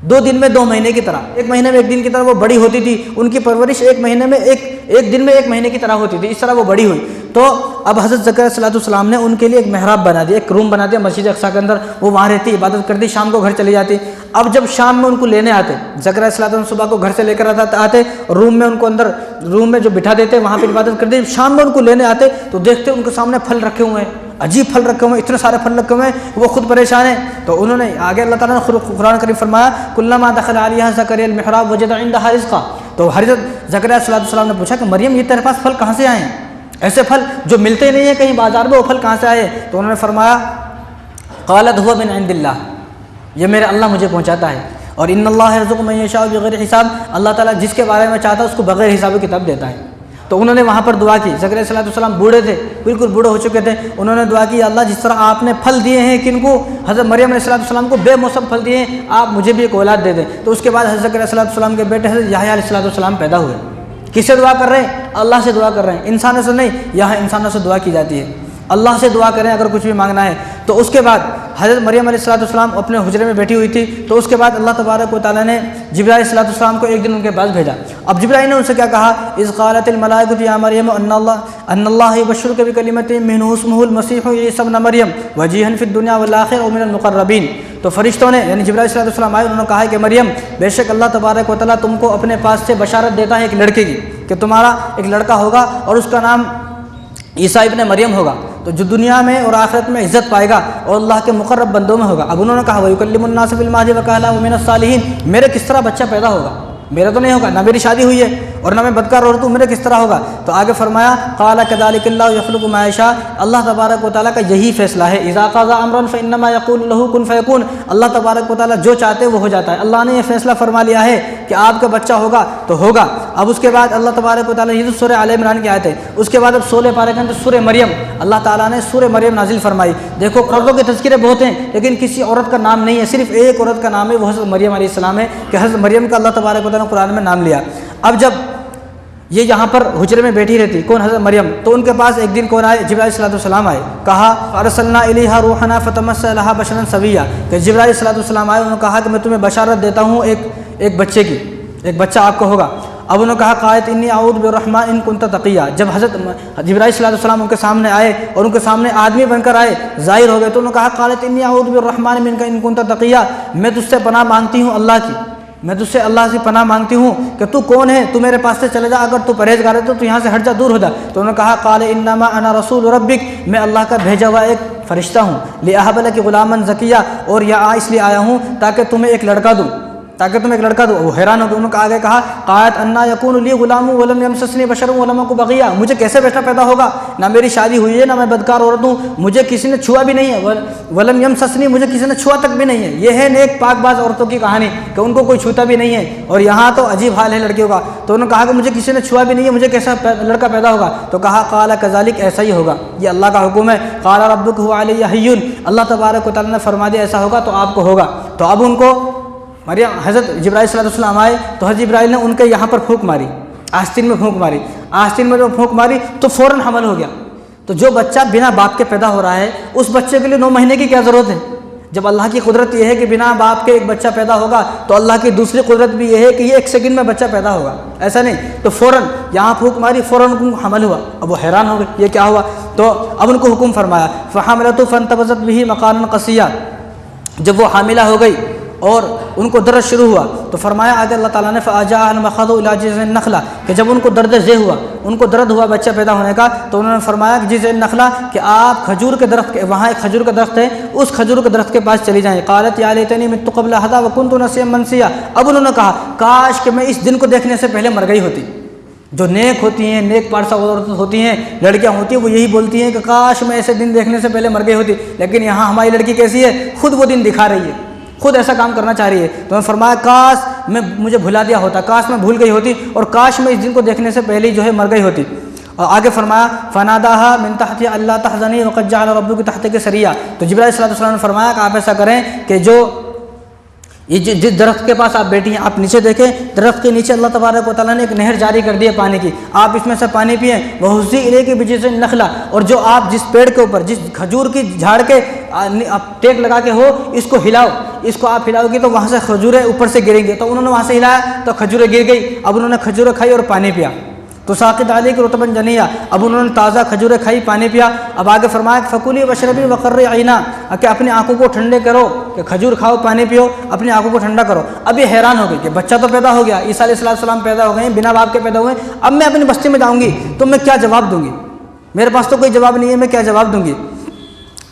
2 دن میں 2 مہینے کی طرح، 1 مہینے میں 1 دن کی طرح وہ بڑی ہوتی تھی. ان کی پرورش 1 مہینے میں 1 دن میں 1 مہینے کی طرح ہوتی تھی. اس طرح وہ بڑی ہوئی. تو اب حضرت زکریا علیہ السلام نے ان کے لیے ایک محراب بنا دیا، ایک روم بنا دیا مسجد اقصیٰ کے اندر، وہ وہاں رہتی، عبادت کرتی، شام کو گھر چلی جاتی۔ اب جب شام میں ان کو لینے آتے، زکریا علیہ السلام صبح کو گھر سے لے کر آتے، روم میں ان کو اندر روم میں جو بٹھا دیتے، وہاں پہ عبادت کرتے، شام میں ان کو لینے آتے تو دیکھتے ان کے سامنے پھل رکھے ہوئے ہیں، عجیب پھل رکھے ہوئے ہیں، اتنے سارے پھل رکھے ہوئے ہیں، وہ خود پریشان ہیں۔ تو انہوں نے آگے اللہ تعالیٰ نے قرآن کریم فرمایا کلما دخل علیہا زکریا المحراب وجد عندہا رزقا، تو حضرت زکریا علیہ السلام نے پوچھا کہ مریم یہ تیرے پاس پھل کہاں سے آئے ہیں، ایسے پھل جو ملتے نہیں ہیں کہیں بازار میں، وہ پھل کہاں سے آئے؟ تو انہوں نے فرمایا قالت هو من عند اللہ، یہ میرے اللہ مجھے پہنچاتا ہے، اور ان اللہ یرزق من یشاء بغیر حساب، اللہ تعالیٰ جس کے بارے میں چاہتا ہے اس کو بغیر حساب و کتاب دیتا ہے۔ تو انہوں نے وہاں پر دعا کی، زکریا علیہ السلام بوڑھے تھے، بالکل بوڑھے ہو چکے تھے، انہوں نے دعا کی اللہ جس طرح آپ نے پھل دیے ہیں کن کو، حضرت مریم علیہ السلام کو بے موسم پھل دیے ہیں، آپ مجھے بھی ایک اولاد دے دیں۔ تو اس کے بعد حضرت زکریا علیہ السلام کے بیٹے حضرت یحییٰ علیہ السلام پیدا ہوئے۔ کس سے دعا کر رہے ہیں؟ اللہ سے دعا کر رہے ہیں، انسانوں سے نہیں، یہاں انسانوں سے دعا کی جاتی ہے، اللہ سے دعا کریں اگر کچھ بھی مانگنا ہے۔ تو اس کے بعد حضرت مریم علیہ السلام اپنے حجرے میں بیٹھی ہوئی تھی، تو اس کے بعد اللہ تبارک و تعالیٰ نے جبرائیل علیہ السلام کو ایک دن ان کے پاس بھیجا۔ اب جبرائیل نے ان سے کیا کہا، اذ قالت الملائکۃ یا مریم ان اللہ یبشرک بکلمۃ منہ اسمہ المسیح عیسی ابن مریم وجیہا فی الدنیا والآخرہ ومن المقربین۔ تو فرشتوں نے یعنی جبرائیل علیہ السلام آئے، انہوں نے کہا ہے کہ مریم بے شک اللہ تبارک و تعالیٰ تم کو اپنے پاس سے بشارت دیتا ہے ایک لڑکے کی، کہ تمہارا ایک لڑکا ہوگا اور اس کا نام عیسیٰ ابن مریم ہوگا، تو جو دنیا میں اور آخرت میں عزت پائے گا اور اللہ کے مقرب بندوں میں ہوگا۔ اب انہوں نے کہا وَيُكَلِّمُ النَّاسَ فِي الْمَهْدِ وَكَهْلًا وَمِنَ الصَّالِحِينَ، میرے کس طرح بچہ پیدا ہوگا، میرا تو نہیں ہوگا، نہ میری شادی ہوئی ہے اور نہ میں بدکار عورت ہوں، میرے کس طرح ہوگا؟ تو آگے فرمایا قال كذلك الله يخلق ما يشاء، اللہ تبارک و تعالیٰ کا یہی فیصلہ ہے، اذا قضى امرا فانما يقول له كن فيكون، اللہ تبارک و تعالیٰ جو چاہتے وہ ہو جاتا ہے، اللہ نے یہ فیصلہ فرما لیا ہے کہ آپ کا بچہ ہوگا تو ہوگا۔ اب اس کے بعد اللہ تبارک و تعالیٰ یہ تو سورہ آل عمران کی آیت ہے، اس کے بعد اب 16 پارے کے اندر سورہ مریم، اللہ تعالیٰ نے سورہ مریم نازل فرمائی۔ دیکھو عورتوں کے تذکرے بہت ہیں لیکن کسی عورت کا نام نہیں ہے، صرف ایک عورت کا نام ہے، وہ حضرت مریم علیہ السلام ہے، کہ حضرت مریم کا اللہ تبارک و تعالیٰ نے قرآن میں نام لیا۔ اب جب یہ یہاں پر حجرے میں بیٹھی رہتی کون، حضرت مریم، تو ان کے پاس ایک دن کون آئے، جبرائیل علیہ السلام آئے، کہا ارسلنا الیہا روحنا فتمثل لها بشرا سویا، کہ جبرائیل علیہ السلام آئے، انہوں نے کہا کہ میں تمہیں بشارت دیتا ہوں ایک بچے کی، ایک بچہ آپ کو ہوگا۔ اب انہوں نے کہا قالت انی اعوذ بالرحمن ان کنت تقیا، جب حضرت جبرائیل علیہ السلام ان کے سامنے آئے اور ان کے سامنے آدمی بن کر آئے، ظاہر ہو گئے، تو انہوں نے کہا قالت انی اعوذ بالرحمن منک ان کنت تقیا، میں تجھ سے پناہ مانگتی ہوں اللہ کی، میں تجھ سے اللہ سے پناہ مانگتی ہوں کہ تو کون ہے، تو میرے پاس سے چلے جا، اگر تو پرہیزگار ہے تو یہاں سے ہٹ جا، دور ہو جا۔ تو انہوں نے کہا قال انما انا رسول ربک، میں اللہ کا بھیجا ہوا ایک فرشتہ ہوں، لأہب لک غلاما زکیہ، اور یہاں اس لیے آیا ہوں تاکہ تمہیں ایک لڑکا دوں، وہ حیران ہو گئے، انہوں نے آگے کہا قالت انا یکون لی غلام ولم یمسسنی بشر ولم اک بغیا، مجھے کیسے بیٹا پیدا ہوگا، نہ میری شادی ہوئی ہے، نہ میں بدکار عورت ہوں، مجھے کسی نے چھوا بھی نہیں ہے، ولم یمسسنی، مجھے کسی نے چھوا تک بھی نہیں ہے۔ یہ ہے نیک پاک باز عورتوں کی کہانی کہ ان کو کوئی چھوتا بھی نہیں ہے، اور یہاں تو عجیب حال ہے لڑکیوں کا۔ تو انہوں نے کہا کہ مجھے کسی نے چھوا بھی نہیں ہے، مجھے کیسا لڑکا پیدا ہوگا؟ تو کہا قال کذالک، ایسا ہی ہوگا، یہ اللہ کا حکم ہے، قال ربک هو علی حی، اللہ تبارک و تعالیٰ نے فرما دیا ایسا ہوگا تو آپ کو ہوگا۔ تو اب ان کو مریم حضرت جبرائیل علیہ السلام آئے تو حضرت جبرائیل نے ان کے یہاں پر پھونک ماری، آستین میں پھونک ماری، آستین میں جو پھونک ماری تو فوراً حمل ہو گیا۔ تو جو بچہ بنا باپ کے پیدا ہو رہا ہے اس بچے کے لیے 9 مہینے کی کیا ضرورت ہے؟ جب اللہ کی قدرت یہ ہے کہ بنا باپ کے ایک بچہ پیدا ہوگا تو اللہ کی دوسری قدرت بھی یہ ہے کہ یہ 1 سیکنڈ میں بچہ پیدا ہوگا، ایسا نہیں۔ تو فوراً یہاں پھونک ماری، فوراً ان کو حمل ہوا۔ اب وہ حیران ہو گئے یہ کیا ہوا، تو اب ان کو حکم فرمایا فحملته فانتبذت به مکانا قصیا، جب وہ حاملہ ہو گئی اور ان کو درد شروع ہوا تو فرمایا آگے اللہ تعالیٰ نے فَأَجَاءَ الْمَخَاضُ إِلَىٰ جِذْعِ النَّخْلَةِ، کہ جب ان کو درد ذہ ہوا، ان کو درد ہوا بچہ پیدا ہونے کا، تو انہوں نے فرمایا کہ جِذْعِ النَّخْلَةِ، کہ آپ کھجور کے درخت کے، وہاں ایک کھجور کا درخت ہے، اس کھجور کے درخت کے پاس چلی جائیں۔ قالت یا لیتنی مت قبل هذا وكنت نسيا منسيا، اب انہوں نے کہا کاش کہ میں اس دن کو دیکھنے سے پہلے مر گئی ہوتی۔ جو نیک ہوتی ہیں، نیک پارسا عورت ہوتی ہیں، لڑکیاں ہوتی ہیں، وہ یہی بولتی ہیں کہ کاش میں ایسے دن دیکھنے سے پہلے مر گئی ہوتی، لیکن یہاں ہماری لڑکی کیسی ہے، خود وہ دن دکھا رہی ہے، خود ایسا کام کرنا چاہ رہی ہے۔ تو میں فرمایا کاش مجھے بھلا دیا ہوتا، کاش میں بھول گئی ہوتی، اور کاش میں اس دن کو دیکھنے سے پہلے جو ہے مر گئی ہوتی۔ اور آگے فرمایا فناداها من تحتها الا تحزني وقد جعل ربك تحتك سريا، تو جبرائیل علیہ السلام نے فرمایا کہ آپ ایسا کریں کہ یہ جس درخت کے پاس آپ بیٹھی ہیں، آپ نیچے دیکھیں، درخت کے نیچے اللہ تبارک و تعالیٰ نے ایک نہر جاری کر دی ہے پانی کی، آپ اس میں سے پانی پئیں۔ وَهُزِّي إِلَيْكِ بِجِذْعِ النَّخْلَةِ، اور جو آپ جس پیڑ کے اوپر، جس کھجور کی جھاڑ کے ٹیک لگا کے ہو، اس کو ہلاؤ، اس کو آپ ہلاؤ گی تو وہاں سے کھجوریں اوپر سے گریں گے۔ تو انہوں نے وہاں سے ہلایا تو کھجوریں گر گئی، اب انہوں نے کھجوریں کھائی اور پانی پیا۔ تو ساقط علی کے رطبن جنیا، اب انہوں نے تازہ کھجوریں کھائی، پانی پیا۔ اب آگے فرمایا کہ فکلی وشربی وقرری عینا، کہ اپنی آنکھوں کو ٹھنڈے کرو، کہ کھجور کھاؤ، پانی پیو، اپنی آنکھوں کو ٹھنڈا کرو۔ اب یہ حیران ہو گئی کہ بچہ تو پیدا ہو گیا، عیسیٰ علیہ السلام پیدا ہو گئے ہیں، بنا باپ کے پیدا ہوئے، اب میں اپنی بستی میں جاؤں گی تو میں کیا جواب دوں گی؟ میرے پاس تو کوئی جواب نہیں ہے، میں کیا جواب دوں گی؟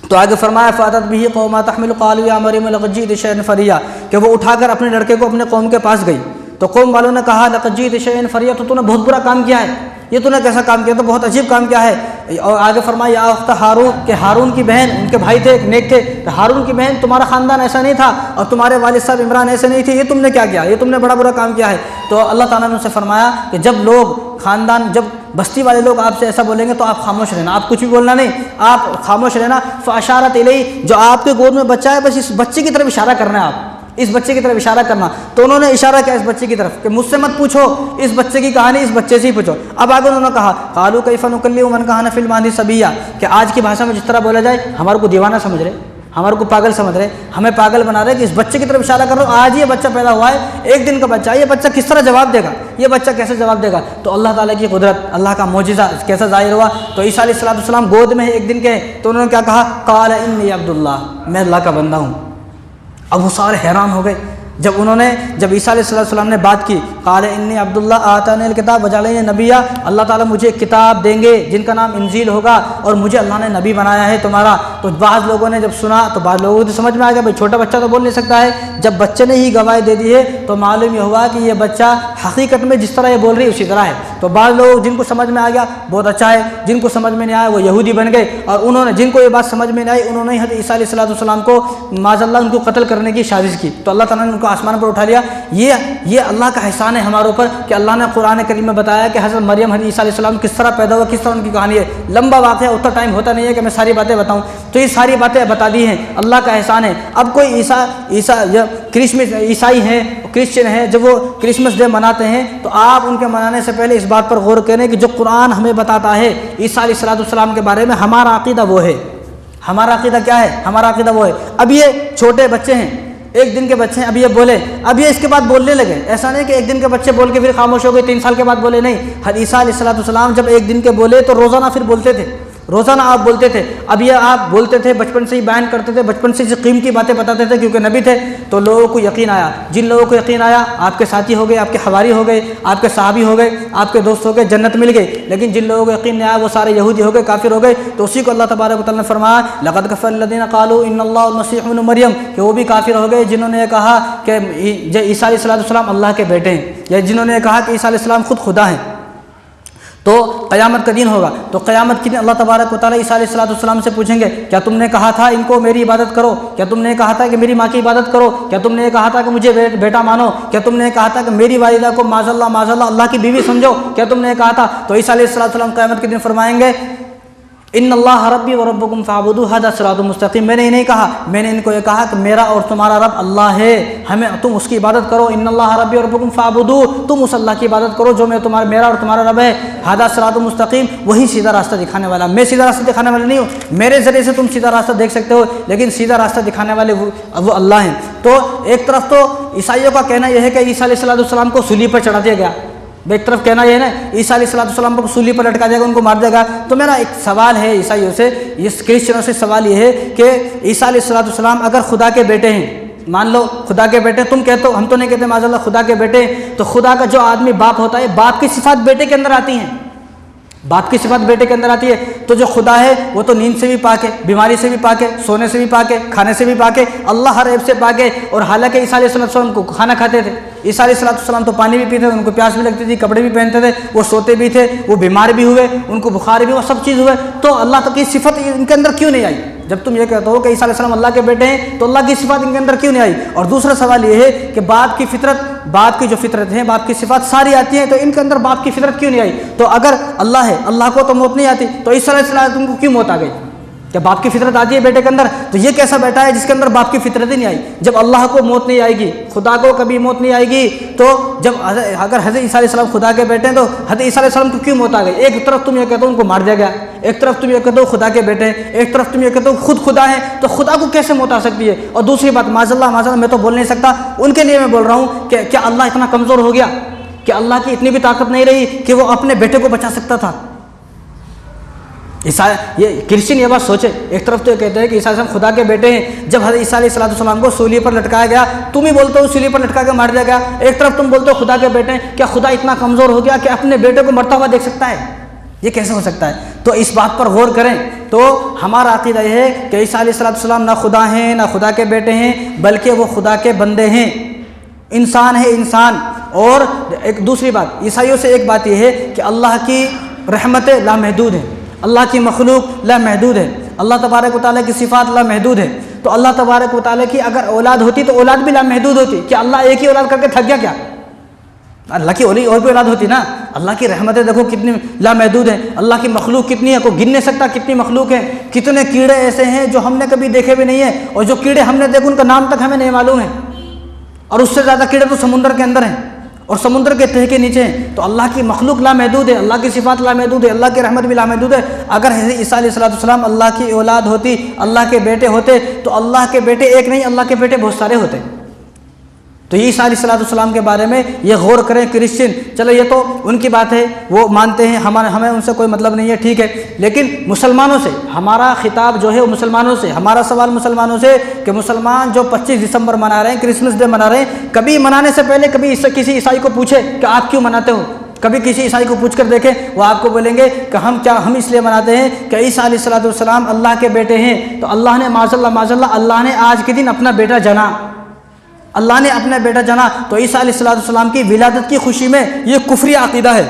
تو آگے فرمایا فاتت به قوما تحمل قالوا یا مریم لقد جئت شیئا فریا، کہ وہ اٹھا کر اپنے لڑکے کو اپنے قوم کے پاس گئی، تو قوم والوں نے کہا لقد جئت شیئا فریا، تو نے بہت برا کام کیا ہے، یہ تو نے کیسا کام کیا، تو بہت عجیب کام کیا ہے۔ اور آگے فرمایا یا اخت ہارون، کہ ہارون کی بہن، ان کے بھائی تھے ایک نیک تھے، تو ہارون کی بہن تمہارا خاندان ایسا نہیں تھا اور تمہارے والد صاحب عمران ایسے نہیں تھے، یہ تم نے کیا کیا، یہ تم نے بڑا برا کام کیا ہے۔ تو اللہ تعالیٰ نے ان سے فرمایا کہ جب لوگ خاندان، جب بستی والے لوگ آپ سے ایسا بولیں گے تو آپ خاموش رہنا، آپ کچھ بھی بولنا نہیں، آپ خاموش رہنا۔ فاشارت الیہ، جو آپ کے گود میں بچہ ہے بس اس بچے کی طرف اشارہ کرنا ہے، آپ اس بچے کی طرف اشارہ کرنا۔ تو انہوں نے اشارہ کیا اس بچے کی طرف کہ مجھ سے مت پوچھو اس بچے کی کہانی، اس بچے سے ہی پوچھو۔ اب آگے انہوں نے کہا قالوا کیف نکلم من کان فی المہد صبیا، کہ آج کی بھاشا میں جس طرح بولا جائے ہمارے کو دیوانہ سمجھ رہے، ہمارے کو پاگل سمجھ رہے، ہمیں پاگل بنا رہے کہ اس بچے کی طرف اشارہ کر رہے ہو، آج یہ بچہ پیدا ہوا ہے، ایک دن کا بچہ، یہ بچہ کس طرح جواب دے گا، یہ بچہ کیسے جواب دے گا؟ تو اللہ تعالیٰ کی قدرت، اللہ کا معجزہ کیسا ظاہر ہوا۔ تو عیسیٰ علیہ السلام گود میں ایک دن کے، تو انہوں نے کیا کہا قال انی عبد اللہ، میں اللہ کا بندہ ہوں۔ اب وہ سارے حیران ہو گئے جب عیسیٰ علیہ السلام نے بات کی، قال انی عبداللہ آتانی الکتاب وجعلنی نبیا، اللہ تعالیٰ مجھے ایک کتاب دیں گے جن کا نام انجیل ہوگا اور مجھے اللہ نے نبی بنایا ہے تمہارا۔ تو بعض لوگوں نے جب سنا تو بعض لوگوں کو سمجھ میں آ گیا بھائی چھوٹا بچہ تو بول نہیں سکتا ہے، جب بچے نے ہی گواہی دے دی ہے تو معلوم یہ ہوا کہ یہ بچہ حقیقت میں جس طرح یہ بول رہی ہے اسی طرح ہے۔ تو بعض لوگ جن کو سمجھ میں آ گیا بہت اچھا ہے، جن کو سمجھ میں نہیں آیا وہ یہودی بن گئے، اور انہوں نے جن کو یہ بات سمجھ میں نہیں آئی انہوں نے حضرت عیسیٰ علیہ السلام کو معاذ اللہ ان کو قتل کرنے کی سازش کی۔ تو اللہ تعالیٰ نے ان کو آسمان پر اٹھا لیا۔ یہ اللہ کا احسان ہے ہمارے اوپر کہ اللہ نے قرآن کریم میں بتایا کہ حضرت مریم حضرت عیسیٰ علیہ السلام کس طرح پیدا ہوا، کس طرح ان کی کہانی ہے، لمبا واقعہ، اتنا ٹائم ہوتا نہیں ہے کہ میں ساری باتیں بتاؤں، تو یہ ساری باتیں بتا دی ہیں، اللہ کا احسان ہے۔ اب کوئی عیسائی ہیں، کرسچن ہیں، جب وہ کرسمس ڈے مناتے ہیں تو آپ ان کے منانے سے پہلے اس بات پر غور کریں کہ جو قرآن ہمیں بتاتا ہے عیسیٰ علیہ السلام کے بارے میں، ہمارا عقیدہ وہ ہے۔ ہمارا عقیدہ کیا ہے؟ ہمارا عقیدہ وہ ہے۔ اب یہ چھوٹے بچے ہیں، ایک دن کے بچے ہیں، اب یہ بولے، اب یہ اس کے بعد بولنے لگے، ایسا نہیں کہ ایک دن کے بچے بول کے پھر خاموش ہو گئے 3 سال کے بعد بولے، نہیں، حضرت عیسیٰ علیہ السلام جب ایک دن کے بولے تو روزانہ پھر بولتے تھے، روزانہ آپ بولتے تھے۔ اب یہ آپ بولتے تھے، بچپن سے ہی بیان کرتے تھے، بچپن سے قیمتی باتیں بتاتے تھے کیونکہ نبی تھے، تو لوگوں کو یقین آیا۔ جن لوگوں کو یقین آیا آپ کے ساتھی ہو گئے، آپ کے حواری ہو گئے، آپ کے صحابی ہو گئے، آپ کے دوست ہو گئے، جنت مل گئی۔ لیکن جن لوگوں کو یقین نہیں آیا وہ سارے یہودی ہو گئے، کافر ہو گئے۔ تو اسی کو اللہ تبارک و تعالیٰ نے فرمایا لقد کفر الذین قالوا ان اللہ المسیح ابن مریم، کہ وہ بھی کافر ہو گئے جنہوں نے کہا کہ عیسیٰ علیہ السلام اللہ کے بیٹے ہیں، یا جنہوں نے کہا کہ عیسیٰ علیہ السلام خود خدا ہیں۔ تو قیامت کا دن ہوگا، تو قیامت کے دن اللہ تبارک و تعالیٰ عیسیٰ علیہ السلام سے پوچھیں گے کیا تم نے کہا تھا ان کو میری عبادت کرو، کیا تم نے کہا تھا کہ میری ماں کی عبادت کرو، کیا تم نے کہا تھا کہ مجھے بیٹا مانو، کیا تم نے کہا تھا کہ میری والدہ کو معاذ اللہ اللہ کی بیوی سمجھو، کیا تم نے کہا تھا؟ تو عیسیٰ علیہ السلام قیامت کے دن فرمائیں گے ان اللہ ربی و ربکم فاعبدوہ ھذا صراط مستقیم، میں نے یہ نہیں کہا، میں نے ان کو یہ کہا کہ میرا اور تمہارا رب اللہ ہے، تم اس کی عبادت کرو، ان اللہ ربی و ربکم فاعبدوہ، تم اس اللہ کی عبادت کرو جو میرا اور تمہارا رب ہے، ھذا صراط مستقیم، وہی سیدھا راستہ دکھانے والا، میں سیدھا راستہ دکھانے والا نہیں ہوں، میرے ذریعے سے تم سیدھا راستہ دیکھ سکتے ہو لیکن سیدھا راستہ دکھانے والے وہ اللہ ہیں۔ تو ایک طرف تو عیسائیوں کا کہنا یہ ہے کہ عیسیٰ علیہ السلام کو صلیب پر چڑھا دیا گیا، ایک طرف کہنا یہ ہے نا عیسیٰ علیہ السلام کو صلیب پر لٹکا جائے گا، ان کو مار دے گا۔ تو میرا ایک سوال ہے عیسائیوں سے، اس کرسچنوں سے سوال یہ ہے کہ عیسیٰ علیہ السلام اگر خدا کے بیٹے ہیں، مان لو خدا کے بیٹے، تم کہتے ہو، ہم تو نہیں کہتے معاذ اللہ خدا کے بیٹے، تو خدا کا جو آدمی باپ ہوتا ہے، باپ کی صفات بیٹے کے اندر آتی ہیں، باپ کی صفات بیٹے کے اندر آتی ہے، تو جو خدا ہے وہ تو نیند سے بھی پاک ہے، بیماری سے بھی پاک ہے، سونے سے بھی پاک ہے، کھانے سے بھی پاک ہے، اللہ ہر عیب سے پاک ہے۔ اور حالانکہ عیسیٰ علیہ السلام کو کھانا کھاتے تھے، عیسیٰ علیہ السلام تو پانی بھی پیتے تھے، ان کو پیاس بھی لگتی تھی، کپڑے بھی پہنتے تھے، وہ سوتے بھی تھے، وہ بیمار بھی ہوئے، ان کو بخار بھی ہوا، سب چیز ہوئے، تو اللہ کی صفت ان کے اندر کیوں نہیں آئی؟ جب تم یہ کہتے ہو کہ عیسیٰ علیہ السلام اللہ کے بیٹے ہیں تو اللہ کی صفات ان کے اندر کیوں نہیں آئی؟ اور دوسرا سوال یہ ہے کہ باپ کی فطرت، باپ کی جو فطرت ہے، باپ کی صفات ساری آتی ہیں، تو ان کے اندر باپ کی فطرت کیوں نہیں آئی؟ تو اگر اللہ ہے، اللہ کو تو موت نہیں آتی، تو عیسیٰ علیہ السلام کو کیوں موت آ گئی؟ کیا باپ کی فطرت آتی ہے بیٹے کے اندر؟ تو یہ کیسا بیٹا ہے جس کے اندر باپ کی فطرت ہی نہیں آئی؟ جب اللہ کو موت نہیں آئے گی، خدا کو کبھی موت نہیں آئے گی، تو جب اگر حضرت عیسیٰ علیہ السلام خدا کے بیٹے ہیں تو حضرت عیسیٰ علیہ السلام کو کیوں موت آ گئی؟ ایک طرف تم یہ کہتے ہو ان کو مار دیا گیا، ایک طرف تم یہ کہتے ہو خدا کے بیٹے ہیں، ایک طرف تم یہ کہتے ہو خود خدا ہے، تو خدا کو کیسے موت آ سکتی ہے؟ اور دوسری بات معاذ اللہ میں تو بول نہیں سکتا، ان کے لیے میں بول رہا ہوں کہ کیا اللہ اتنا کمزور ہو گیا؟ کہ اللہ کی اتنی بھی طاقت نہیں رہی کہ وہ اپنے بیٹے کو بچا سکتا تھا؟ یہ کرسچن یہ بات سوچے، ایک طرف تو یہ کہتے ہیں کہ عیسیٰ علیہ السلام خدا کے بیٹے ہیں، جب حضرت عیسیٰ علیہ السلام کو سولی پر لٹکایا گیا، تم ہی بولتے ہو سولی پر لٹکا کے مار دیا گیا، ایک طرف تم بولتے ہو خدا کے بیٹے ہیں، کیا خدا اتنا کمزور ہو گیا کہ اپنے بیٹے کو مرتا ہوا دیکھ سکتا ہے؟ یہ کیسے ہو سکتا ہے؟ تو اس بات پر غور کریں تو ہمارا عقیدہ یہ ہے کہ عیسیٰ علیہ السلام نہ خدا ہیں نہ خدا کے بیٹے ہیں، بلکہ وہ خدا کے بندے ہیں، انسان ہے انسان۔ اور ایک دوسری بات، عیسائیوں سے ایک بات یہ ہے کہ اللہ کی رحمتیں لامحدود ہیں، اللہ کی مخلوق لامحدود ہے، اللہ تبارک و تعالیٰ کی صفات لامحدود ہے، تو اللہ تبارک و تعالیٰ کی اگر اولاد ہوتی تو اولاد بھی لامحدود ہوتی، کہ اللہ ایک ہی اولاد کر کے تھک گیا کیا؟ اللہ کی اور بھی اولاد ہوتی نا۔ اللہ کی رحمتیں دیکھو کتنی لامحدود ہیں، اللہ کی مخلوق کتنی ہے، کوئی گن نہیں سکتا کتنی مخلوق ہے، کتنے کیڑے ایسے ہیں جو ہم نے کبھی دیکھے بھی نہیں ہیں، اور جو کیڑے ہم نے دیکھے ان کا نام تک ہمیں نہیں معلوم ہے، اور اس سے زیادہ کیڑے تو سمندر کے اندر ہیں اور سمندر کے تہہ کے نیچے ہیں۔ تو اللہ کی مخلوق لامحدود ہے، اللہ کی صفات لامحدود ہے، اللہ کی رحمت بھی لامحدود ہے۔ اگر حضرت عیسیٰ علیہ السلام اللہ کی اولاد ہوتی، اللہ کے بیٹے ہوتے، تو اللہ کے بیٹے ایک نہیں، اللہ کے بیٹے بہت سارے ہوتے۔ تو یہ عیسیٰ علیہ السلام کے بارے میں یہ غور کریں کرسچن، چلو یہ تو ان کی بات ہے، وہ مانتے ہیں، ہمیں ان سے کوئی مطلب نہیں ہے، ٹھیک ہے، لیکن مسلمانوں سے ہمارا خطاب جو ہے وہ مسلمانوں سے، ہمارا سوال مسلمانوں سے کہ مسلمان جو 25 دسمبر منا رہے ہیں، کرسمس ڈے منا رہے ہیں، کبھی منانے سے پہلے کبھی کسی عیسائی کو پوچھے کہ آپ کیوں مناتے ہو؟ کبھی کسی عیسائی کو پوچھ کر دیکھیں، وہ آپ کو بولیں گے کہ ہم اس لیے مناتے ہیں کہ عیسیٰ علیہ السلام اللہ کے بیٹے ہیں، تو اللہ نے معاذ اللہ اللہ نے آج کے دن اپنا بیٹا جنا، اللہ نے اپنا بیٹا جنا، تو عیسیٰ علیہ السلام کی ولادت کی خوشی میں یہ کفری عقیدہ ہے۔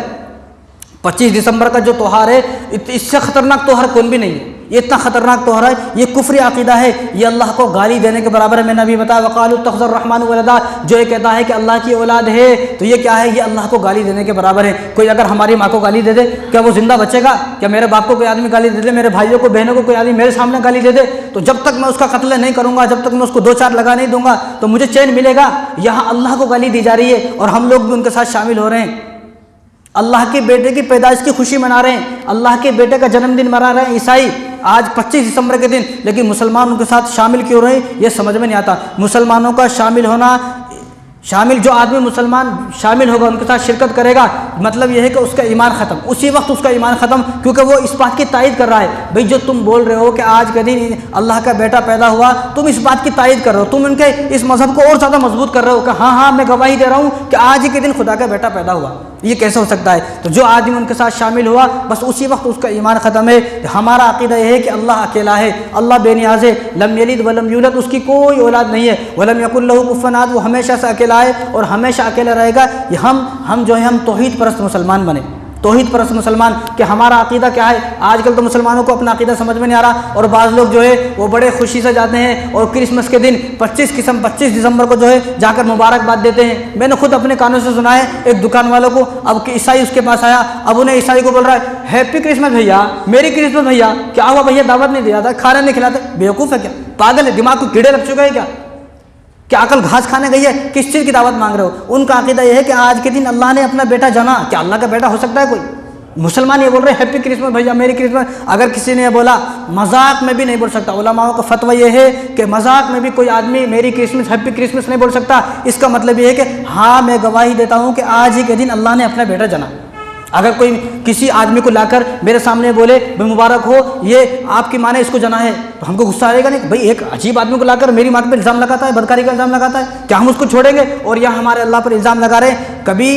25 دسمبر کا جو تہوار ہے، اس سے خطرناک تہوار کون بھی نہیں ہے، یہ اتنا خطرناک تہوار ہے، یہ کفری عقیدہ ہے، یہ اللہ کو گالی دینے کے برابر ہے۔ میں نے ابھی بتایا وقالوا اتخذ الرحمن ولدا، جو یہ کہتا ہے کہ اللہ کی اولاد ہے، تو یہ کیا ہے؟ یہ اللہ کو گالی دینے کے برابر ہے۔ کوئی اگر ہماری ماں کو گالی دے دے، کیا وہ زندہ بچے گا؟ کیا میرے باپ کو کوئی آدمی گالی دے دے، میرے بھائیوں کو بہنوں کو کوئی آدمی میرے سامنے گالی دے دے، تو جب تک میں اس کا قتل نہیں کروں گا، جب تک میں اس کو 2-4 لگا نہیں دوں گا، تو مجھے چین ملے گا؟ یہاں اللہ کو گالی دی جا رہی ہے اور ہم لوگ بھی ان کے ساتھ شامل ہو رہے ہیں۔ اللہ کے بیٹے کی پیدائش کی خوشی منا رہے ہیں، اللہ کے بیٹے کا جنم دن منا رہے ہیں عیسائی آج 25 دسمبر کے دن، لیکن مسلمان ان کے ساتھ شامل کیوں رہے ہیں یہ سمجھ میں نہیں آتا۔ مسلمانوں کا شامل ہونا، جو آدمی مسلمان شامل ہوگا ان کے ساتھ شرکت کرے گا، مطلب یہ ہے کہ اس کا ایمان ختم، اسی وقت اس کا ایمان ختم، کیونکہ وہ اس بات کی تائید کر رہا ہے۔ بھئی جو تم بول رہے ہو کہ آج کے دن اللہ کا بیٹا پیدا ہوا، تم اس بات کی تائید کر رہے ہو، تم ان کے اس مذہب کو اور زیادہ مضبوط کر رہے ہو کہ ہاں میں گواہی دے رہا ہوں کہ آج کے دن خدا کا بیٹا پیدا ہوا۔ یہ کیسے ہو سکتا ہے؟ تو جو آدمی ان کے ساتھ شامل ہوا بس اسی وقت اس کا ایمان ختم ہے۔ ہمارا عقیدہ یہ ہے کہ اللہ اکیلا ہے، اللہ بے نیاز ہے، لم یلد ولم یولد، اس کی کوئی اولاد نہیں ہے، ولم یکن لہ کفوا احد، وہ ہمیشہ سے اکیلا ہے اور ہمیشہ اکیلا رہے گا۔ یہ ہم جو ہے ہم توحید پرست مسلمان بنے، توحید پرست مسلمان، کہ ہمارا عقیدہ کیا ہے۔ آج کل تو مسلمانوں کو اپنا عقیدہ سمجھ میں نہیں آ رہا، اور بعض لوگ جو ہے وہ بڑے خوشی سے جاتے ہیں اور کرسمس کے دن 25 دسمبر کو جو ہے جا کر مبارکباد دیتے ہیں۔ میں نے خود اپنے کانوں سے سنا ہے ایک دکان والوں کو، اب عیسائی اس کے پاس آیا، اب انہیں عیسائی کو بول رہا ہے ہیپی کرسمس بھیا، میری کرسمس بھیا، کیا ہوا بھیا دعوت نہیں دیا تھا، کھانا نہیں کھلاتے؟ بیوقوف ہے کیا؟ پاگل ہے؟ دماغ کو کیڑے لگ چکے ہیں کیا عقل گھاس کھانے گئی ہے؟ کس چیز کی دعوت مانگ رہے ہو؟ ان کا عقیدہ یہ ہے کہ آج کے دن اللہ نے اپنا بیٹا جنا۔ کیا اللہ کا بیٹا ہو سکتا ہے کوئی؟ مسلمان یہ بول رہے ہیں ہیپی کرسمس بھیا، میری کرسمس۔ اگر کسی نے یہ بولا، مذاق میں بھی نہیں بول سکتا، علماء کا فتویٰ یہ ہے کہ مذاق میں بھی کوئی آدمی میری کرسمس ہیپی کرسمس نہیں بول سکتا۔ اس کا مطلب یہ ہے کہ ہاں میں گواہی دیتا ہوں کہ آج ہی کے دن اللہ نے اپنا بیٹا جنا۔ اگر کوئی کسی آدمی کو لا کر میرے سامنے بولے بھائی مبارک ہو یہ آپ کی ماں نے اس کو جنا ہے، تو ہم کو غصہ آئے گا نہیں؟ بھائی ایک عجیب آدمی کو لا کر میری ماں پہ الزام لگاتا ہے، بدکاری کا الزام لگاتا ہے، کیا ہم اس کو چھوڑیں گے؟ اور یا ہمارے اللہ پر الزام لگا رہے ہیں؟ کبھی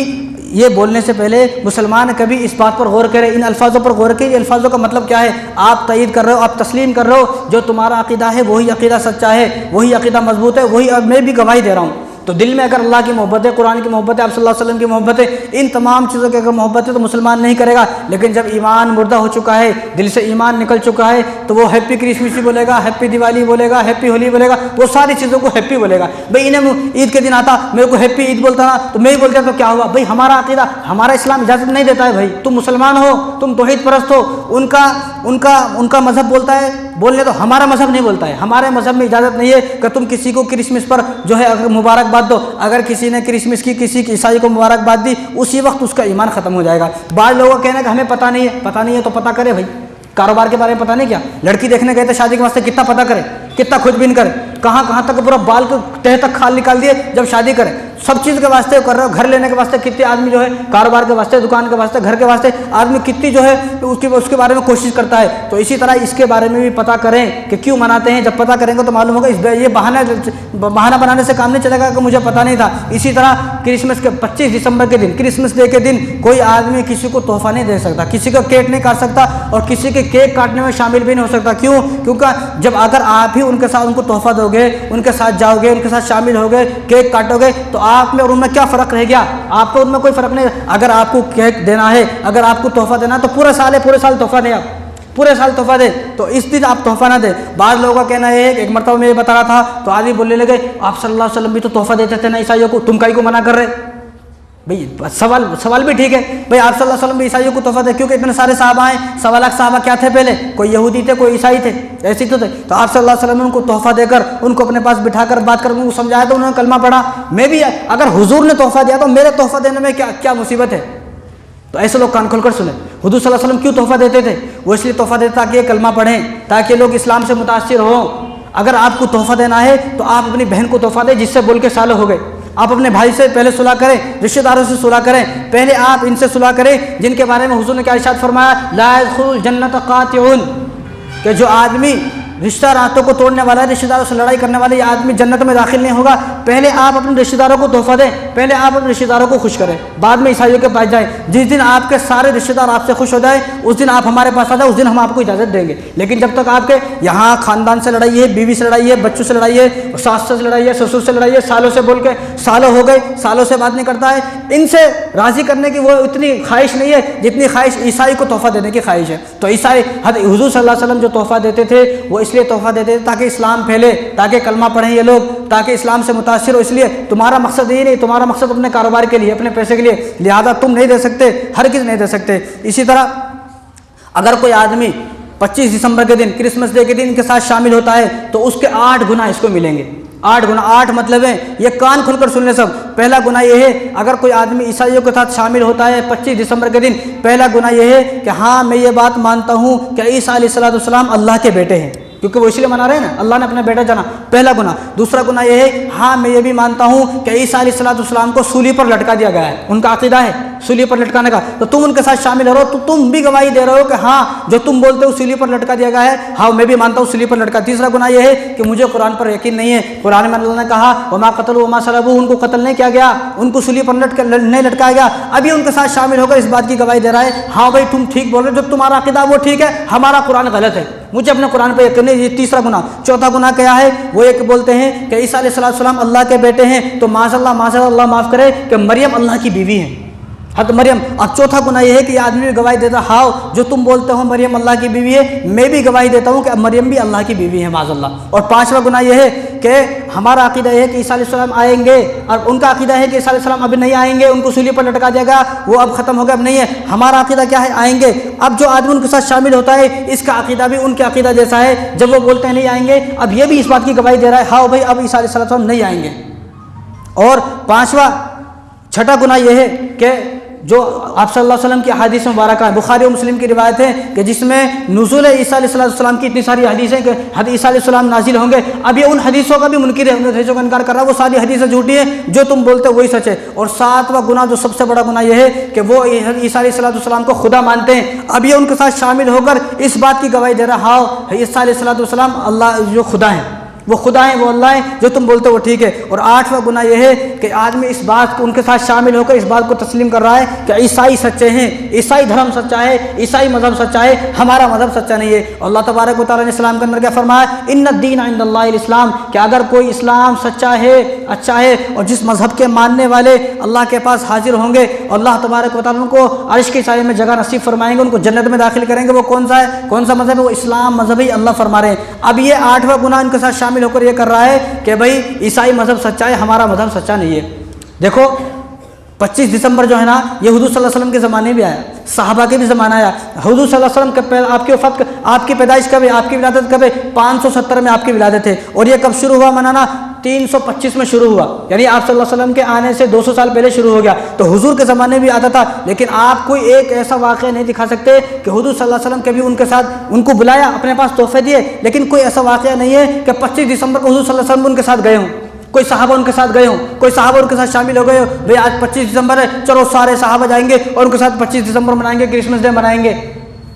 یہ بولنے سے پہلے مسلمان کبھی اس بات پر غور کرے، ان الفاظوں پر غور کرے، یہ الفاظوں کا مطلب کیا ہے؟ آپ تائید کر رہے ہو، آپ تسلیم کر رہے ہو جو تمہارا عقیدہ ہے وہی عقیدہ سچا ہے، وہی عقیدہ مضبوط ہے، وہی میں بھی گواہی دے رہا ہوں۔ تو دل میں اگر اللہ کی محبت ہے، قرآن کی محبت ہے، آپ صلی اللہ علیہ وسلم کی محبت ہے، ان تمام چیزوں کی اگر محبت ہے تو مسلمان نہیں کرے گا۔ لیکن جب ایمان مردہ ہو چکا ہے، دل سے ایمان نکل چکا ہے، تو وہ ہیپی کرسمس بولے گا، ہیپی دیوالی بولے گا، ہیپی ہولی بولے گا، وہ ساری چیزوں کو ہیپی بولے گا۔ بھائی انہیں عید کے دن آتا میرے کو ہیپی عید بولتا نا، تو میں ہی بولتا تو کیا ہوا؟ بھائی ہمارا عقیدہ، ہمارا اسلام اجازت نہیں دیتا ہے۔ بھائی تم مسلمان ہو، تم توحید پرست ہو، ان کا مذہب بولتا ہے بولنے، تو ہمارا مذہب نہیں بولتا ہے۔ ہمارے مذہب میں اجازت نہیں ہے کہ تم کسی کو کرسمس پر جو ہے مبارکباد دو۔ اگر کسی نے کرسمس کی کسی عیسائی کو مبارکباد دی، اسی وقت اس کا ایمان ختم ہو جائے گا۔ بعض لوگوں کا کہنا ہے کہ ہمیں پتہ نہیں ہے، پتہ نہیں ہے تو پتہ کرے۔ بھائی کاروبار کے بارے میں پتہ نہیں، کیا لڑکی دیکھنے گئے تھے شادی کے واسطے، کتنا پتہ کرے؟ کتنا کھج بین کرے, کہاں کہاں تک پورا بال کو تہ تک کھال نکال دیے جب شادی کرے. سب چیز کے واسطے کر رہے ہو, گھر لینے کے واسطے کتنے آدمی جو ہے کاروبار کے واسطے, دکان کے واسطے, گھر کے واسطے آدمی کتنی جو ہے اس کے بارے میں کوشش کرتا ہے. تو اسی طرح اس کے بارے میں بھی پتہ کریں کہ کیوں مناتے ہیں. جب پتہ کریں گے تو معلوم ہوگا. یہ بہانہ بنانے سے کام نہیں چلے گا کہ مجھے پتہ نہیں تھا. اسی طرح کرسمس کے 25 دسمبر کے دن, کرسمس ڈے کے دن کوئی آدمی کسی کو تحفہ نہیں دے سکتا, کسی کو کیک نہیں کاٹ سکتا اور کسی کے کیک کاٹنے میں شامل بھی نہیں ہو سکتا. کیوں؟ کیونکہ جب اگر آپ ہی ان کے ساتھ ان کو تحفہ دو گے, ان کے ساتھ جاؤ گے, ان کے ساتھ شامل ہوگے, کیک کاٹو گے, تو آپ میں اور ان میں کیا فرق رہ گیا؟ آپ کو ان میں کوئی فرق نہیں. اگر آپ کو کیک دینا ہے, اگر آپ کو تحفہ دینا ہے تو پورے سال تحفہ دیں, آپ پورے سال تحفہ دیں. تو اس دن آپ تحفہ نہ دیں. بعض لوگوں کا کہنا ہے, ایک مرتبہ میں یہ بتا رہا تھا تو آدمی بولنے لگے آپ صلی اللہ علیہ وسلم بھی تو تحفہ دیتے تھے نا عیسائیوں کو, تم کہیں کو منع کر رہے؟ بھئی سوال بھی ٹھیک ہے. بھئی آپ صلی اللہ علیہ وسلم بھی عیسائیوں کو تحفہ دے, کیونکہ اتنے سارے صحابہ ہیں. 1.25 لاکھ صحابہ کیا تھے پہلے؟ کوئی یہودی تھے, کوئی عیسائی تھے, ایسی تو تھے. تو آپ صلی اللہ علیہ وسلم نے ان کو تحفہ دے کر, ان کو اپنے پاس بٹھا کر بات کر ان کو سمجھایا تو انہوں نے کلمہ پڑھا. میں بھی اگر حضور نے تحفہ دیا تو میرے تحفہ دینے میں کیا مصیبت ہے؟ تو ایسے لوگ کان کھول کر سنیں. حضور صلی اللہ علیہ وسلم کیوں تحفہ دیتے تھے؟ وہ اس لیے تحفہ دیتے تاکہ یہ کلمہ پڑھیں, تاکہ لوگ اسلام سے متاثر ہوں. اگر آپ کو تحفہ دینا ہے تو آپ اپنی بہن کو تحفہ دیں جس سے بول کے سالوں ہو گئے. آپ اپنے بھائی سے پہلے صلح کریں, رشتہ داروں سے صلح کریں, پہلے آپ ان سے صلح کریں جن کے بارے میں حضور نے کیا ارشاد فرمایا, لا يدخل الجنۃ قاطع, کہ جو آدمی رشتہ ناتوں کو توڑنے والا ہے, رشتہ داروں سے لڑائی کرنے والا, یہ آدمی جنت میں داخل نہیں ہوگا. پہلے آپ اپنے رشتہ داروں کو تحفہ دیں, پہلے آپ اپنے رشتہ داروں کو خوش کریں, بعد میں عیسائیوں کے پاس جائیں. جس دن آپ کے سارے رشتہ دار آپ سے خوش ہو جائیں اس دن آپ ہمارے پاس آ جائیں, اس دن ہم آپ کو اجازت دیں گے. لیکن جب تک آپ کے یہاں خاندان سے لڑائی ہے, بیوی سے لڑائی ہے, بچوں سے لڑائی ہے, ساس سے لڑائی ہے, سسر سے لڑائی ہے, سالوں سے بول کے سالوں ہو گئے, سالوں سے بات نہیں کرتا ہے, ان سے راضی کرنے کی وہ اتنی خواہش نہیں ہے جتنی خواہش عیسائی کو تحفہ دینے کی خواہش ہے. تو عیسائی حضور صلی اللہ علیہ وسلم جو تحفہ دیتے تھے وہ اس لیے تحفہ دیتے تھے تاکہ اسلام پھیلے, تاکہ کلمہ پڑھیں یہ لوگ, تاکہ اسلام سے متاثر ہو. اس لیے تمہارا مقصد یہ نہیں, تمہارا مقصد اپنے کاروبار کے لیے, اپنے پیسے کے لیے, لہذا تم نہیں دے سکتے, ہرگز نہیں دے سکتے. اسی طرح اگر کوئی آدمی 25 دسمبر کے دن, کرسمس ڈے کے دن ان کے ساتھ شامل ہوتا ہے تو اس کے 8 گناہ اس کو ملیں گے. 8 گناہ, 8 مطلب ہے, یہ کان کھل کر سن لیں سب. پہلا گناہ یہ ہے, اگر کوئی آدمی عیسائیوں کے ساتھ شامل ہوتا ہے 25 دسمبر کے دن, پہلا گناہ یہ ہے کہ ہاں میں یہ بات مانتا ہوں کہ عیسیٰ علیہ السلام اللہ کے بیٹے ہیں, کیونکہ وہ اس لیے منا رہے ہیں نا, اللہ نے اپنا بیٹا جانا. پہلا گناہ. دوسرا گناہ یہ ہے, ہاں میں یہ بھی مانتا ہوں کہ عیسیٰ علیہ السلام کو سولی پر لٹکا دیا گیا ہے, ان کا عقیدہ ہے سولی پر لٹکانے کا. تو تم ان کے ساتھ شامل ہو رہے ہو تو تم بھی گواہی دے رہے ہو کہ ہاں جو تم بولتے ہو سولی پر لٹکا دیا گیا ہے, ہاں میں بھی مانتا ہوں سولی پر لٹکا. تیسرا گناہ یہ ہے کہ مجھے قرآن پر یقین نہیں ہے. قرآن میں اللہ نے کہا وما قتلوا وما صلبوا, ان کو قتل نہیں کیا گیا, ان کو سولی پر نہیں لٹکایا گیا. ابھی ان کے ساتھ شامل ہو کر اس بات کی گواہی دے رہا ہے, ہاں بھائی تم ٹھیک بول رہے ہو, جو تمہارا عقیدہ وہ ٹھیک ہے, ہمارا قرآن غلط ہے, مجھے اپنے قرآن پہ یقین نہیں. یہ تیسرا گناہ. چوتھا گناہ کیا ہے؟ وہ ایک بولتے ہیں کہ عیسیٰ علیہ السلام اللہ کے بیٹے ہیں, تو معاذ اللہ معاف کرے کہ مریم اللہ کی بیوی ہے, حضرت مریم. اب چوتھا گناہ یہ ہے کہ یہ آدمی بھی گواہی دیتا, ہاں جو تم بولتے ہو مریم اللہ کی بیوی ہے, میں بھی گواہی دیتا ہوں کہ مریم بھی اللہ کی بیوی ہے, معاذ اللہ. اور پانچواں گناہ یہ ہے کہ ہمارا عقیدہ یہ ہے کہ عیسیٰ علیہ السلام آئیں گے, اور ان کا عقیدہ ہے کہ عیسیٰ علیہ السلام ابھی نہیں آئیں گے, ان کو سولی پر لٹکا دیا گیا, وہ اب ختم ہو گیا, اب نہیں ہے. ہمارا عقیدہ کیا ہے؟ آئیں گے. اب جو آدمی ان کے ساتھ شامل ہوتا ہے اس کا عقیدہ بھی ان کے عقیدہ جیسا ہے, جب وہ بولتے ہیں نہیں آئیں گے, اب یہ بھی اس بات کی گواہی دے رہا ہے ہاں بھائی اب عیسیٰ علیہ السلام نہیں آئیں گے. اور چھٹا گناہ یہ ہے کہ جو آپ صلی اللہ علیہ وسلم کی حدیث مبارکہ ہے, بخاری و مسلم کی روایت ہے کہ جس میں نزول عیسیٰ علیہ السلام کی اتنی ساری حدیثیں کہ عیسیٰ علیہ السلام نازل ہوں گے. اب یہ ان حدیثوں کا بھی منکر ہے, ان حدیثوں کا انکار کر رہا ہے, وہ ساری حدیثیں جھوٹی ہیں, جو تم بولتے ہو وہی سچ ہے. اور ساتواں گناہ جو سب سے بڑا گناہ یہ ہے کہ وہ عیسیٰ علیہ السلام کو خدا مانتے ہیں. اب یہ ان کے ساتھ شامل ہو کر اس بات کی گواہی دے رہا ہے ہاں عیسیٰ علیہ السلام اللہ جو خدا ہیں, وہ خدا ہیں, وہ اللہ ہیں, جو تم بولتے ہو وہ ٹھیک ہے. اور آٹھواں گناہ یہ ہے کہ آدمی اس بات کو ان کے ساتھ شامل ہو کر اس بات کو تسلیم کر رہا ہے کہ عیسائی سچے ہیں, عیسائی دھرم سچا ہے, عیسائی مذہب سچا ہے, ہمارا مذہب سچا نہیں ہے. اللہ تبارک و تعالیٰ نے اسلام کے اندر کیا فرمایا, ان الدین عند اللہ الاسلام, کہ اگر کوئی اسلام سچا ہے, اچھا ہے, اور جس مذہب کے ماننے والے اللہ کے پاس حاضر ہوں گے, اللہ تبارک و تعالیٰ ان کو عرش کے سائے میں جگہ نصیب فرمائیں گے, ان کو جنت میں داخل کریں گے. وہ کون سا ہے, کون سا مذہب ہے؟ وہ اسلام مذہب ہی اللہ فرما رہے ہیں. اب یہ آٹھواں گناہ ان کے ساتھ شامل ہو کر یہ کر رہا ہے کہ بھائی عیسائی مذہب سچا ہے, ہمارا مذہب سچا نہیں ہے. دیکھو 25 دسمبر جو ہے نا, یہ حضور صلی اللہ علیہ وسلم کے زمانے میں بھی آیا, صحابہ کے بھی زمانہ آیا. حضور صلی اللہ علیہ وسلم آپ کی وفات, آپ کی پیدائش کب ہے, آپ کی ولادت کب ہے؟ 570 میں آپ کی ولادت ہے. اور یہ کب شروع ہوا منانا؟ 325 میں شروع ہوا، یعنی آپ صلی اللہ علیہ وسلم کے آنے سے 200 سال پہلے شروع ہو گیا، تو حضور کے زمانے بھی آتا تھا، لیکن آپ کوئی ایک ایسا واقعہ نہیں دکھا سکتے کہ حضور صلی اللہ علیہ وسلم کبھی ان کے ساتھ ان کو بلایا، اپنے پاس تحفے دیے، لیکن کوئی ایسا واقعہ نہیں ہے کہ 25 دسمبر کو حضور صلی اللہ علیہ وسلم ان کے ساتھ گئے ہوں، کوئی صحابہ ان کے ساتھ گئے ہوں، کوئی صحابہ ان کے ساتھ شامل ہو گئے ہو، بھئی آج 25 دسمبر ہے، چلو سارے صحابہ جائیں گے اور ان کے ساتھ 25 دسمبر منائیں گے، کرسمس ڈے منائیں گے،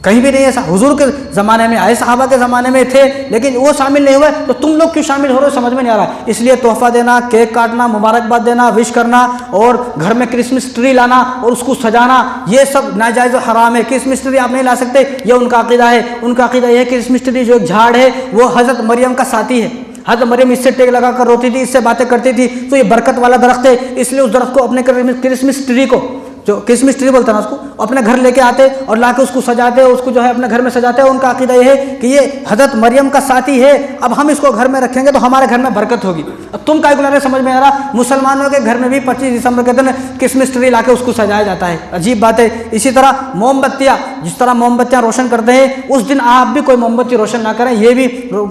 کہیں بھی نہیں ایسا۔ حضور کے زمانے میں آئے، صحابہ کے زمانے میں تھے، لیکن وہ شامل نہیں ہوئے، تو تم لوگ کیوں شامل ہو رہے ہو سمجھ میں نہیں آ رہا۔ اس لیے تحفہ دینا، کیک کاٹنا، مبارکباد دینا، وش کرنا اور گھر میں کرسمس ٹری لانا اور اس کو سجانا، یہ سب ناجائز و حرام ہے۔ کرسمس ٹری آپ نہیں لا سکتے، یہ ان کا عقیدہ ہے۔ ان کا عقیدہ یہ ہے کہ کرسمس ٹری جو ایک جھاڑ ہے وہ حضرت مریم کا ساتھی ہے، حضرت مریم اس سے ٹیک لگا کر روتی تھی، اس سے باتیں کرتی تھی، تو یہ برکت والا درخت ہے، اس لیے اس درخت کو اپنے کرسمس ٹری کو، جو کرسمس ٹری بولتا ہے نا اس کو، اپنے گھر لے کے آتے اور لا کے اس کو سجاتے، اس کو جو ہے اپنے گھر میں سجاتے ہیں۔ ان کا عقیدہ یہ ہے کہ یہ حضرت مریم کا ساتھی ہے، اب ہم اس کو گھر میں رکھیں گے تو ہمارے گھر میں برکت ہوگی۔ اب تم کا ایک سمجھ میں آ رہا، مسلمانوں کے گھر میں بھی 25 دسمبر کے دن کرسمس ٹری لا کے اس کو سجایا جاتا ہے، عجیب بات ہے۔ اسی طرح موم بتیاں، جس طرح موم بتیاں روشن کرتے ہیں، اس دن آپ بھی کوئی موم بتی روشن نہ کریں، یہ بھی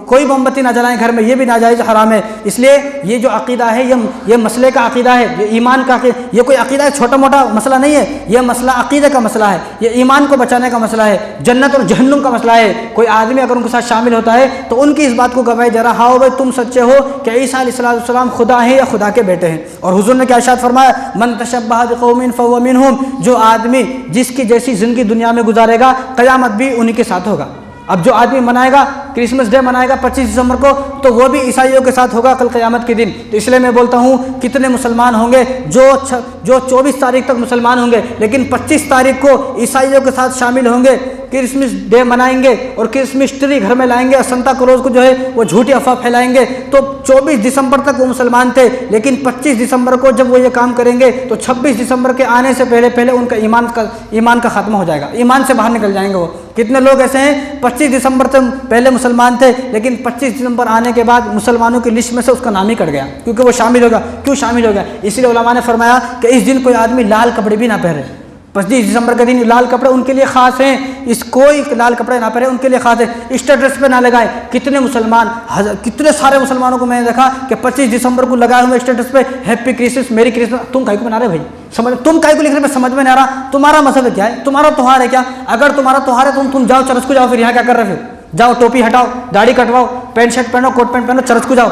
کوئی موم بتی نہ جلائیں گھر میں، یہ بھی ناجائز حرام ہے۔ اس لیے یہ جو عقیدہ ہے یہ مسئلے کا عقیدہ ہے، یہ ایمان کا عقیدہ، یہ کوئی عقیدہ ہے چھوٹا موٹا مسئلہ نہیں ہے، یہ مسئلہ عقیدہ کا مسئلہ ہے، یہ ایمان کو بچانے کا مسئلہ ہے، جنت اور جہنم کا مسئلہ ہے۔ کوئی آدمی اگر ان کے ساتھ شامل ہوتا ہے تو ان کی اس بات کو گواہی دے رہا ہو، بھائی تم سچے ہو کہ عیسیٰ علیہ السلام خدا ہیں یا خدا کے بیٹے ہیں۔ اور حضور نے کیا ارشاد فرمایا، من تشبہ بقوم فہو منہم، جو آدمی جس کی جیسی زندگی دنیا میں گزارے گا، قیامت بھی انہی کے ساتھ ہوگا۔ اب جو آدمی منائے گا، کرسمس ڈے منائے گا 25 دسمبر کو، تو وہ بھی عیسائیوں کے ساتھ ہوگا کل قیامت کے دن۔ تو اس لیے میں بولتا ہوں، کتنے مسلمان ہوں گے جو 24 تاریخ تک مسلمان ہوں گے، لیکن 25 تاریخ کو عیسائیوں کے ساتھ شامل ہوں گے، کرسمس ڈے منائیں گے اور کرسمس ٹری گھر میں لائیں گے اور سنتا کلوز کو جو ہے وہ جھوٹی افواہ پھیلائیں گے۔ تو 24 دسمبر تک وہ مسلمان تھے، لیکن 25 دسمبر کو جب وہ یہ کام کریں گے تو 26 دسمبر کے آنے سے پہلے ان کا ایمان کا خاتمہ ہو جائے گا، ایمان سے باہر نکل جائیں گے وہ۔ کتنے لوگ ایسے ہیں 25 دسمبر تک پہلے مسلمان تھے، لیکن 25 دسمبر آنے کے بعد مسلمانوں کی لسٹ میں سے اس کا نام ہی کٹ گیا، کیونکہ وہ شامل ہو گیا۔ کیوں شامل ہو گیا؟ اس لیے علماء نے فرمایا کہ اس دن کوئی آدمی لال کپڑے بھی نہ پہنے۔ 25 دسمبر کے دن لال کپڑے ان کے لیے خاص ہیں، کوئی لال کپڑے نہ پہنے، ان کے لیے خاص ہے، اسٹیٹس پہ نہ لگائے۔ کتنے مسلمان، کتنے سارے مسلمانوں کو میں نے دیکھا کہ 25 دسمبر کو لگائے ہوئے اسٹیٹس پہ ہیپی کرسمس، میری کرسمس۔ تم کائی کو بنا رہے بھائی؟ تم کائی کو لکھ رہے میں سمجھ میں نہیں آ رہا، تمہارا مذہب کیا ہے؟ تمہارا تہوار ہے کیا؟ اگر تمہارا تہوار ہے تو تم جاؤ چرچ کو جاؤ، پھر یہاں کیا کر رہے پھر؟ جاؤ ٹوپی ہٹاؤ، داڑھی کٹواؤ، پینٹ شرٹ پہنو، کوٹ پینٹ پہنو، چرچ کو جاؤ۔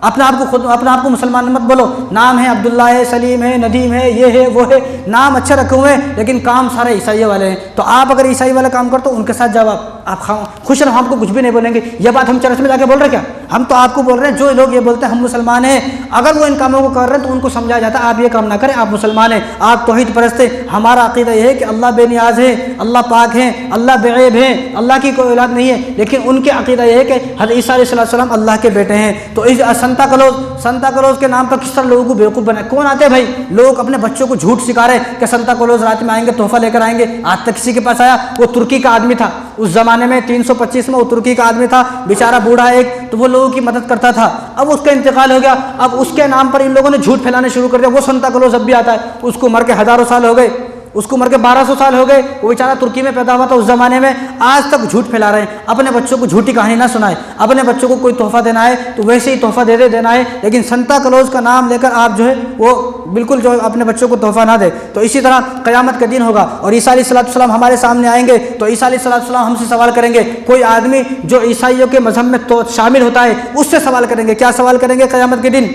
اپنے آپ کو مسلمان مت بولو، نام ہے عبداللہ ہے، سلیم ہے، ندیم ہے، یہ ہے وہ ہے، نام اچھے رکھے ہوئے ہیں، لیکن کام سارے عیسائی والے ہیں۔ تو آپ اگر عیسائی والا کام کرتے تو ان کے ساتھ جاؤ، آپ خوش رہو، ہم کو کچھ بھی نہیں بولیں گے۔ یہ بات ہم چرچ میں جا کے بول رہے کیا؟ ہم تو آپ کو بول رہے ہیں، جو لوگ یہ بولتے ہیں ہم مسلمان ہیں، اگر وہ ان کاموں کو کر رہے ہیں تو ان کو سمجھایا جاتا ہے آپ یہ کام نہ کریں، آپ مسلمان ہیں، آپ توحید پرست ہیں۔ ہمارا عقیدہ یہ ہے کہ اللہ بے نیاز ہے، اللہ پاک ہیں، اللہ بے عیب ہیں، اللہ کی کوئی اولاد نہیں ہے، لیکن ان کے عقیدہ یہ ہے کہ حضرت عیسیٰ علیہ السلام اللہ کے بیٹے ہیں۔ تو اس سنتا کلوز کے نام پر کس طرح لوگوں کو بیوقوف بنائے؟ کون آتے ہیں بھائی؟ لوگ اپنے بچوں کو جھوٹ سکھا رہے کہ سنتا کلوز رات میں آئیں گے، تحفہ لے کر آئیں گے۔ آج تک کسی کے پاس آیا؟ وہ ترکی کا آدمی تھا اس زمانے میں، 325 میں وہ ترکی کا آدمی تھا، بیچارہ بوڑھا ایک، تو وہ لوگوں کی مدد کرتا تھا۔ اب اس کا انتقال ہو گیا، اب اس کے نام پر ان لوگوں نے جھوٹ پھیلانے شروع کر دیا۔ وہ سنتا کلوز اب بھی آتا ہے، اس کو مر کے ہزاروں سال ہو گئے، اس کو مر کے 1200 سال ہو گئے، وہ بیچارہ ترکی میں پیدا ہوا تھا اس زمانے میں، آج تک جھوٹ پھیلا رہے ہیں۔ اپنے بچوں کو جھوٹی کہانی نہ سنائے، اپنے بچوں کو کوئی تحفہ دینا ہے تو ویسے ہی تحفہ دینا ہے، لیکن سنتا کلوز کا نام لے کر آپ جو ہے وہ بالکل جو ہے اپنے بچوں کو تحفہ نہ دے۔ تو اسی طرح قیامت کا دن ہوگا اور عیسیٰ علیہ السلام ہمارے سامنے آئیں گے، تو عیسیٰ علیہ السلام ہم سے سوال کریں گے۔ کوئی آدمی جو عیسائیوں کے مذہب میں شامل ہوتا ہے اس سے سوال کریں گے، کیا سوال کریں گے قیامت کے دن؟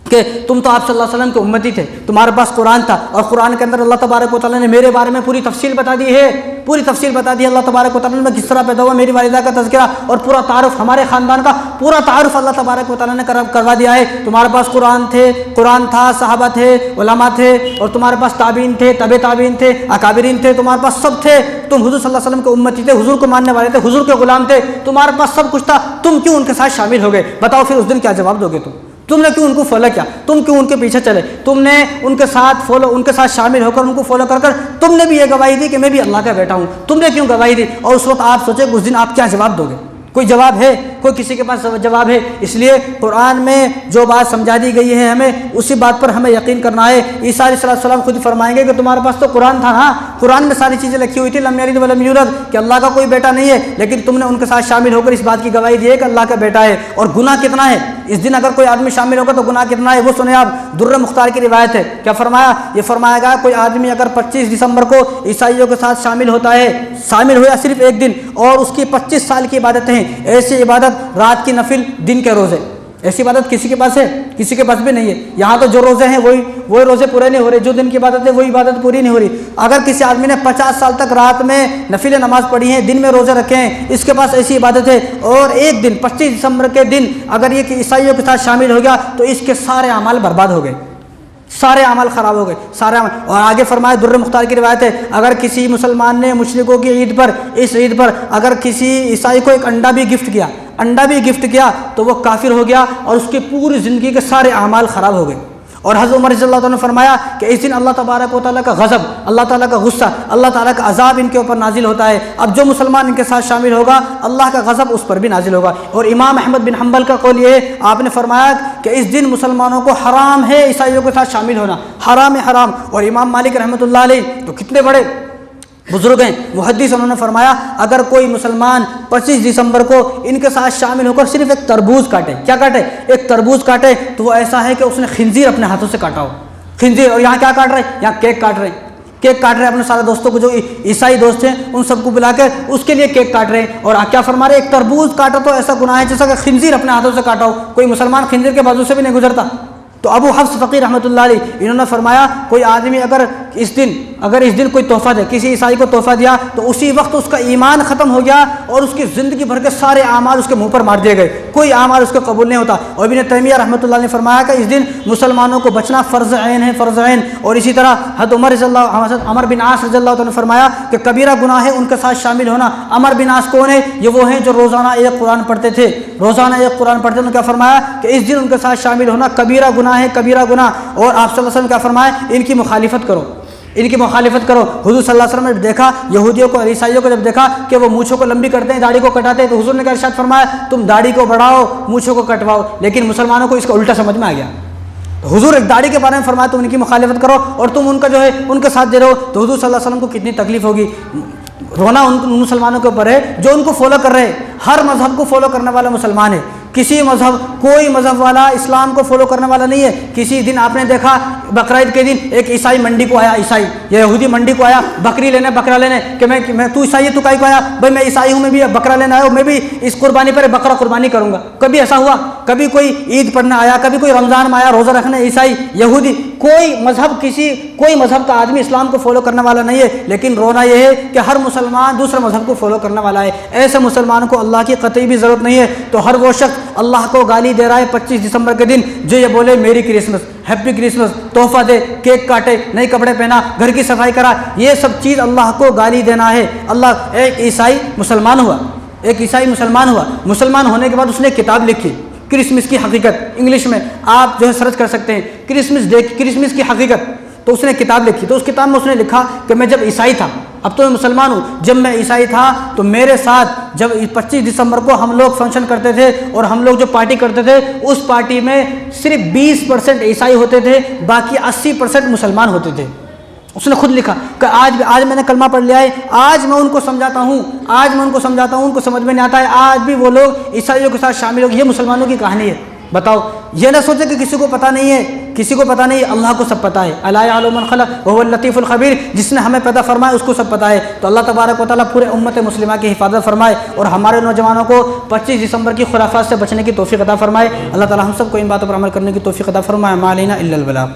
کہ تم تو آپ صلی اللہ علیہ وسلم کے امتی تھے، تمہارے پاس قرآن تھا، اور قرآن کے اندر اللہ تبارک و تعالیٰ نے میرے بارے میں پوری تفصیل بتا دی ہے، پوری تفصیل بتا دی ہے اللہ تبارک و تعالیٰ نے میں کس طرح پیدا ہوا، میری والدہ کا تذکرہ اور پورا تعارف، ہمارے خاندان کا پورا تعارف اللہ تبارک و تعالیٰ نے کروا دیا ہے۔ تمہارے پاس قرآن تھا، صحابہ تھے، علماء تھے، اور تمہارے پاس تابعین تھے، تبع تابعین تھے، اکابرین تھے، تمہارے پاس سب تھے، تم حضور صلی اللہ علیہ وسلم کے امتی تھے، حضور کو ماننے والے تھے، حضور کے غلام تھے، تمہارے پاس سب کچھ تھا، تم کیوں ان کے ساتھ شامل ہو گئے؟ بتاؤ پھر اس دن کیا جواب دو گے؟ تم نے کیوں ان کو فالو کیا؟ تم کیوں ان کے پیچھے چلے؟ تم نے ان کے ساتھ شامل ہو کر ان کو فالو کر تم نے بھی یہ گواہی دی کہ میں بھی اللہ کا بیٹا ہوں، تم نے کیوں گواہی دی؟ اور اس وقت آپ سوچے کہ اس دن آپ کیا جواب دو گے؟ کوئی جواب ہے؟ کوئی کسی کے پاس جواب ہے. اس لیے قرآن میں جو بات سمجھا دی گئی ہے ہمیں اسی بات پر ہمیں یقین کرنا ہے. عیسیٰ علیہ السلام خود فرمائیں گے کہ تمہارے پاس تو قرآن تھا نا, قرآن میں ساری چیزیں لکھی ہوئی تھی, لم یلد ولم یولد, کہ اللہ کا کوئی بیٹا نہیں ہے, لیکن تم نے ان کے ساتھ شامل ہو کر اس بات کی گواہی دی ہے کہ اللہ کا بیٹا ہے. اور گناہ کتنا ہے اس دن اگر کوئی آدمی شامل ہوگا تو گناہ کتنا ہے وہ سنیں آپ. در مختار کی روایت ہے, کیا فرمایا, یہ فرمایا گیا کوئی آدمی اگر 25 دسمبر کو عیسائیوں کے ساتھ شامل ہوتا ہے, شامل ہوا صرف ایک دن, اور اس کی 25 سال کی عبادتیں ہیں, ایسی عبادت رات کی نفل, دن کے روزے, ایسی عبادت کسی کے پاس ہے؟ کسی کے پاس بھی نہیں ہے. یہاں تو جو روزے ہیں وہی روزے پورے نہیں ہو رہے, جو دن کی عبادت ہے وہی عبادت پوری نہیں ہو رہی. اگر کسی آدمی نے 50 سال تک رات میں نفل نماز پڑھی ہے, دن میں روزے رکھے ہیں, اس کے پاس ایسی عبادت ہے, اور ایک دن 25 دسمبر کے دن اگر یہ عیسائیوں کے ساتھ شامل ہو گیا تو اس کے سارے اعمال برباد ہو گئے, سارے اعمال خراب ہو گئے, سارے عمل. اور آگے فرمایا در مختار کی روایت ہے, اگر کسی مسلمان نے مشرکوں کی عید پر, اس عید پر اگر کسی عیسائی کو ایک انڈا بھی گفٹ کیا تو وہ کافر ہو گیا, اور اس کی پوری زندگی کے سارے اعمال خراب ہو گئے. اور حضرت عمر رضی اللہ تعالیٰ نے فرمایا کہ اس دن اللہ تبارک و تعالیٰ کا غضب, اللہ تعالیٰ کا غصہ, اللہ تعالیٰ کا عذاب ان کے اوپر نازل ہوتا ہے. اب جو مسلمان ان کے ساتھ شامل ہوگا اللہ کا غضب اس پر بھی نازل ہوگا. اور امام احمد بن حنبل کا قول یہ ہے, آپ نے فرمایا کہ اس دن مسلمانوں کو حرام ہے عیسائیوں کے ساتھ شامل ہونا, حرام ہے, حرام. اور امام مالک رحمۃ اللہ علیہ تو کتنے بڑے بزرگ ہیں, محدث, انہوں نے فرمایا اگر کوئی مسلمان 25 دسمبر کو ان کے ساتھ شامل ہو کر صرف ایک تربوز کاٹے, کیا کاٹے, ایک تربوز کاٹے, تو وہ ایسا ہے کہ اس نے خنزیر اپنے ہاتھوں سے کاٹا ہو, خنزیر. اور یہاں کیا کاٹ رہے ہیں, یہاں کیک کاٹ رہے ہیں, اپنے سارے دوستوں کو جو عیسائی دوست ہیں ان سب کو بلا کر اس کے لیے کیک کاٹ رہے ہیں. اور کیا فرما رہے ہیں, ایک تربوز کاٹا تو ایسا گناہ ہے جیسا کہ خنزیر اپنے ہاتھوں سے کاٹا ہو. کوئی مسلمان خنزیر کے بازو سے بھی نہیں گزرتا. تو ابو حفص فقی رحمۃ اللہ علیہ انہوں نے فرمایا کوئی آدمی اگر اس دن کوئی تحفہ دے, کسی عیسائی کو تحفہ دیا, تو اسی وقت اس کا ایمان ختم ہو گیا اور اس کی زندگی بھر کے سارے اعمال اس کے منہ پر مار دیے گئے, کوئی اعمال اس کو قبول نہیں ہوتا. اور ابن تیمیہ رحمۃ اللہ نے فرمایا کہ اس دن مسلمانوں کو بچنا فرض عین ہے, فرض عین. اور اسی طرح حضرت عمر بن عاص رضی اللہ عنہ نے فرمایا کہ کبیرہ گناہ ہے ان کے ساتھ شامل ہونا. عمر بن عاص کون ہے؟ یہ وہ ہیں جو روزانہ ایک قرآن پڑھتے تھے, انہوں نے کیا فرمایا کہ اس دن ان کے ساتھ شامل ہونا کبیرہ گناہ ہے, کبیرہ گناہ. اور آپ صلی اللہ علیہ وسلم کیا فرمایا, ان کی مخالفت کرو. حضور صلی اللہ علیہ وسلم نے دیکھا یہودیوں کو اور عیسائیوں کو, جب دیکھا کہ وہ مونچھوں کو لمبی کرتے ہیں, داڑھی کو کٹاتے ہیں, تو حضور نے کیا ارشاد فرمایا, تم داڑھی کو بڑھاؤ, مونچھوں کو کٹواؤ. لیکن مسلمانوں کو اس کا الٹا سمجھ میں آ گیا. تو حضور ایک داڑھی کے بارے میں فرمایا تم ان کی مخالفت کرو اور تم ان کا جو ہے ان کے ساتھ دے رہو. تو حضور صلی اللہ علیہ وسلم کو کتنی تکلیف ہوگی. رونا ان مسلمانوں کے اوپر ہے جو ان کو فالو کر رہے ہیں. ہر مذہب کو فالو کرنے والا مسلمان ہے, کوئی مذہب والا اسلام کو فالو کرنے والا نہیں ہے. کسی دن آپ نے دیکھا بقرعید کے دن ایک عیسائی منڈی کو آیا, یہودی منڈی کو آیا بکری لینے, بکرا لینے, کہ میں تو عیسائی ہے, تو کائی کو آیا, بھائی میں عیسائی ہوں, میں بھی بکرا لینے آیا ہوں, میں بھی اس قربانی پر بکرا قربانی کروں گا. کبھی ایسا ہوا؟ کبھی کوئی عید پڑھنے آیا, کبھی کوئی رمضان میں آیا, روزہ رکھنے عیسائی, یہودی. کوئی مذہب کا آدمی اسلام کو فالو کرنے والا نہیں ہے. لیکن رونا یہ ہے کہ ہر مسلمان دوسرے مذہب کو فالو کرنے والا ہے. ایسے مسلمان کو اللہ کی قطعی بھی ضرورت نہیں ہے. تو ہر وہ شخص اللہ کو گالی دے رہا ہے 25 دسمبر کے دن جو یہ بولے میری کرسمس, ہیپی کرسمس, تحفہ دے, کیک کاٹے, نئے کپڑے پہنا, گھر کی صفائی کرا, یہ سب چیز اللہ کو گالی دینا ہے. ایک عیسائی مسلمان ہوا, مسلمان ہونے کے بعد اس نے کتاب لکھی کرسمس کی حقیقت, انگلش میں آپ جو ہے سرچ کر سکتے ہیں, کرسمس کی حقیقت. تو اس نے کتاب لکھی, تو اس کتاب میں اس نے لکھا کہ میں جب عیسائی تھا, اب تو میں مسلمان ہوں, جب میں عیسائی تھا تو میرے ساتھ جب 25 دسمبر کو ہم لوگ فنکشن کرتے تھے اور ہم لوگ جو پارٹی کرتے تھے, اس پارٹی میں صرف 20% عیسائی ہوتے تھے, باقی 80% مسلمان ہوتے تھے. اس نے خود لکھا کہ آج میں نے کلمہ پڑھ لیا ہے, آج میں ان کو سمجھاتا ہوں, ان کو سمجھ میں نہیں آتا ہے, آج بھی وہ لوگ عیسائیوں کے ساتھ شامل ہو گئے. یہ مسلمانوں کی کہانی ہے. بتاؤ, یہ نہ سوچے کہ کسی کو پتہ نہیں ہے, اللہ کو سب پتہ ہے. الا یعلم من خلق وهو اللطیف الخبیر, جس نے ہمیں پیدا فرمایا اس کو سب پتہ ہے. تو اللہ تبارک و تعالیٰ پورے امت مسلمہ کی حفاظت فرمائے اور ہمارے نوجوانوں کو 25 دسمبر کی خرافات سے بچنے کی توفیق عطا فرمائے. اللہ تعالیٰ ہم سب کو ان باتوں پر عمل کرنے کی توفیق عطا فرمائے. ما علینا الا البلاغ.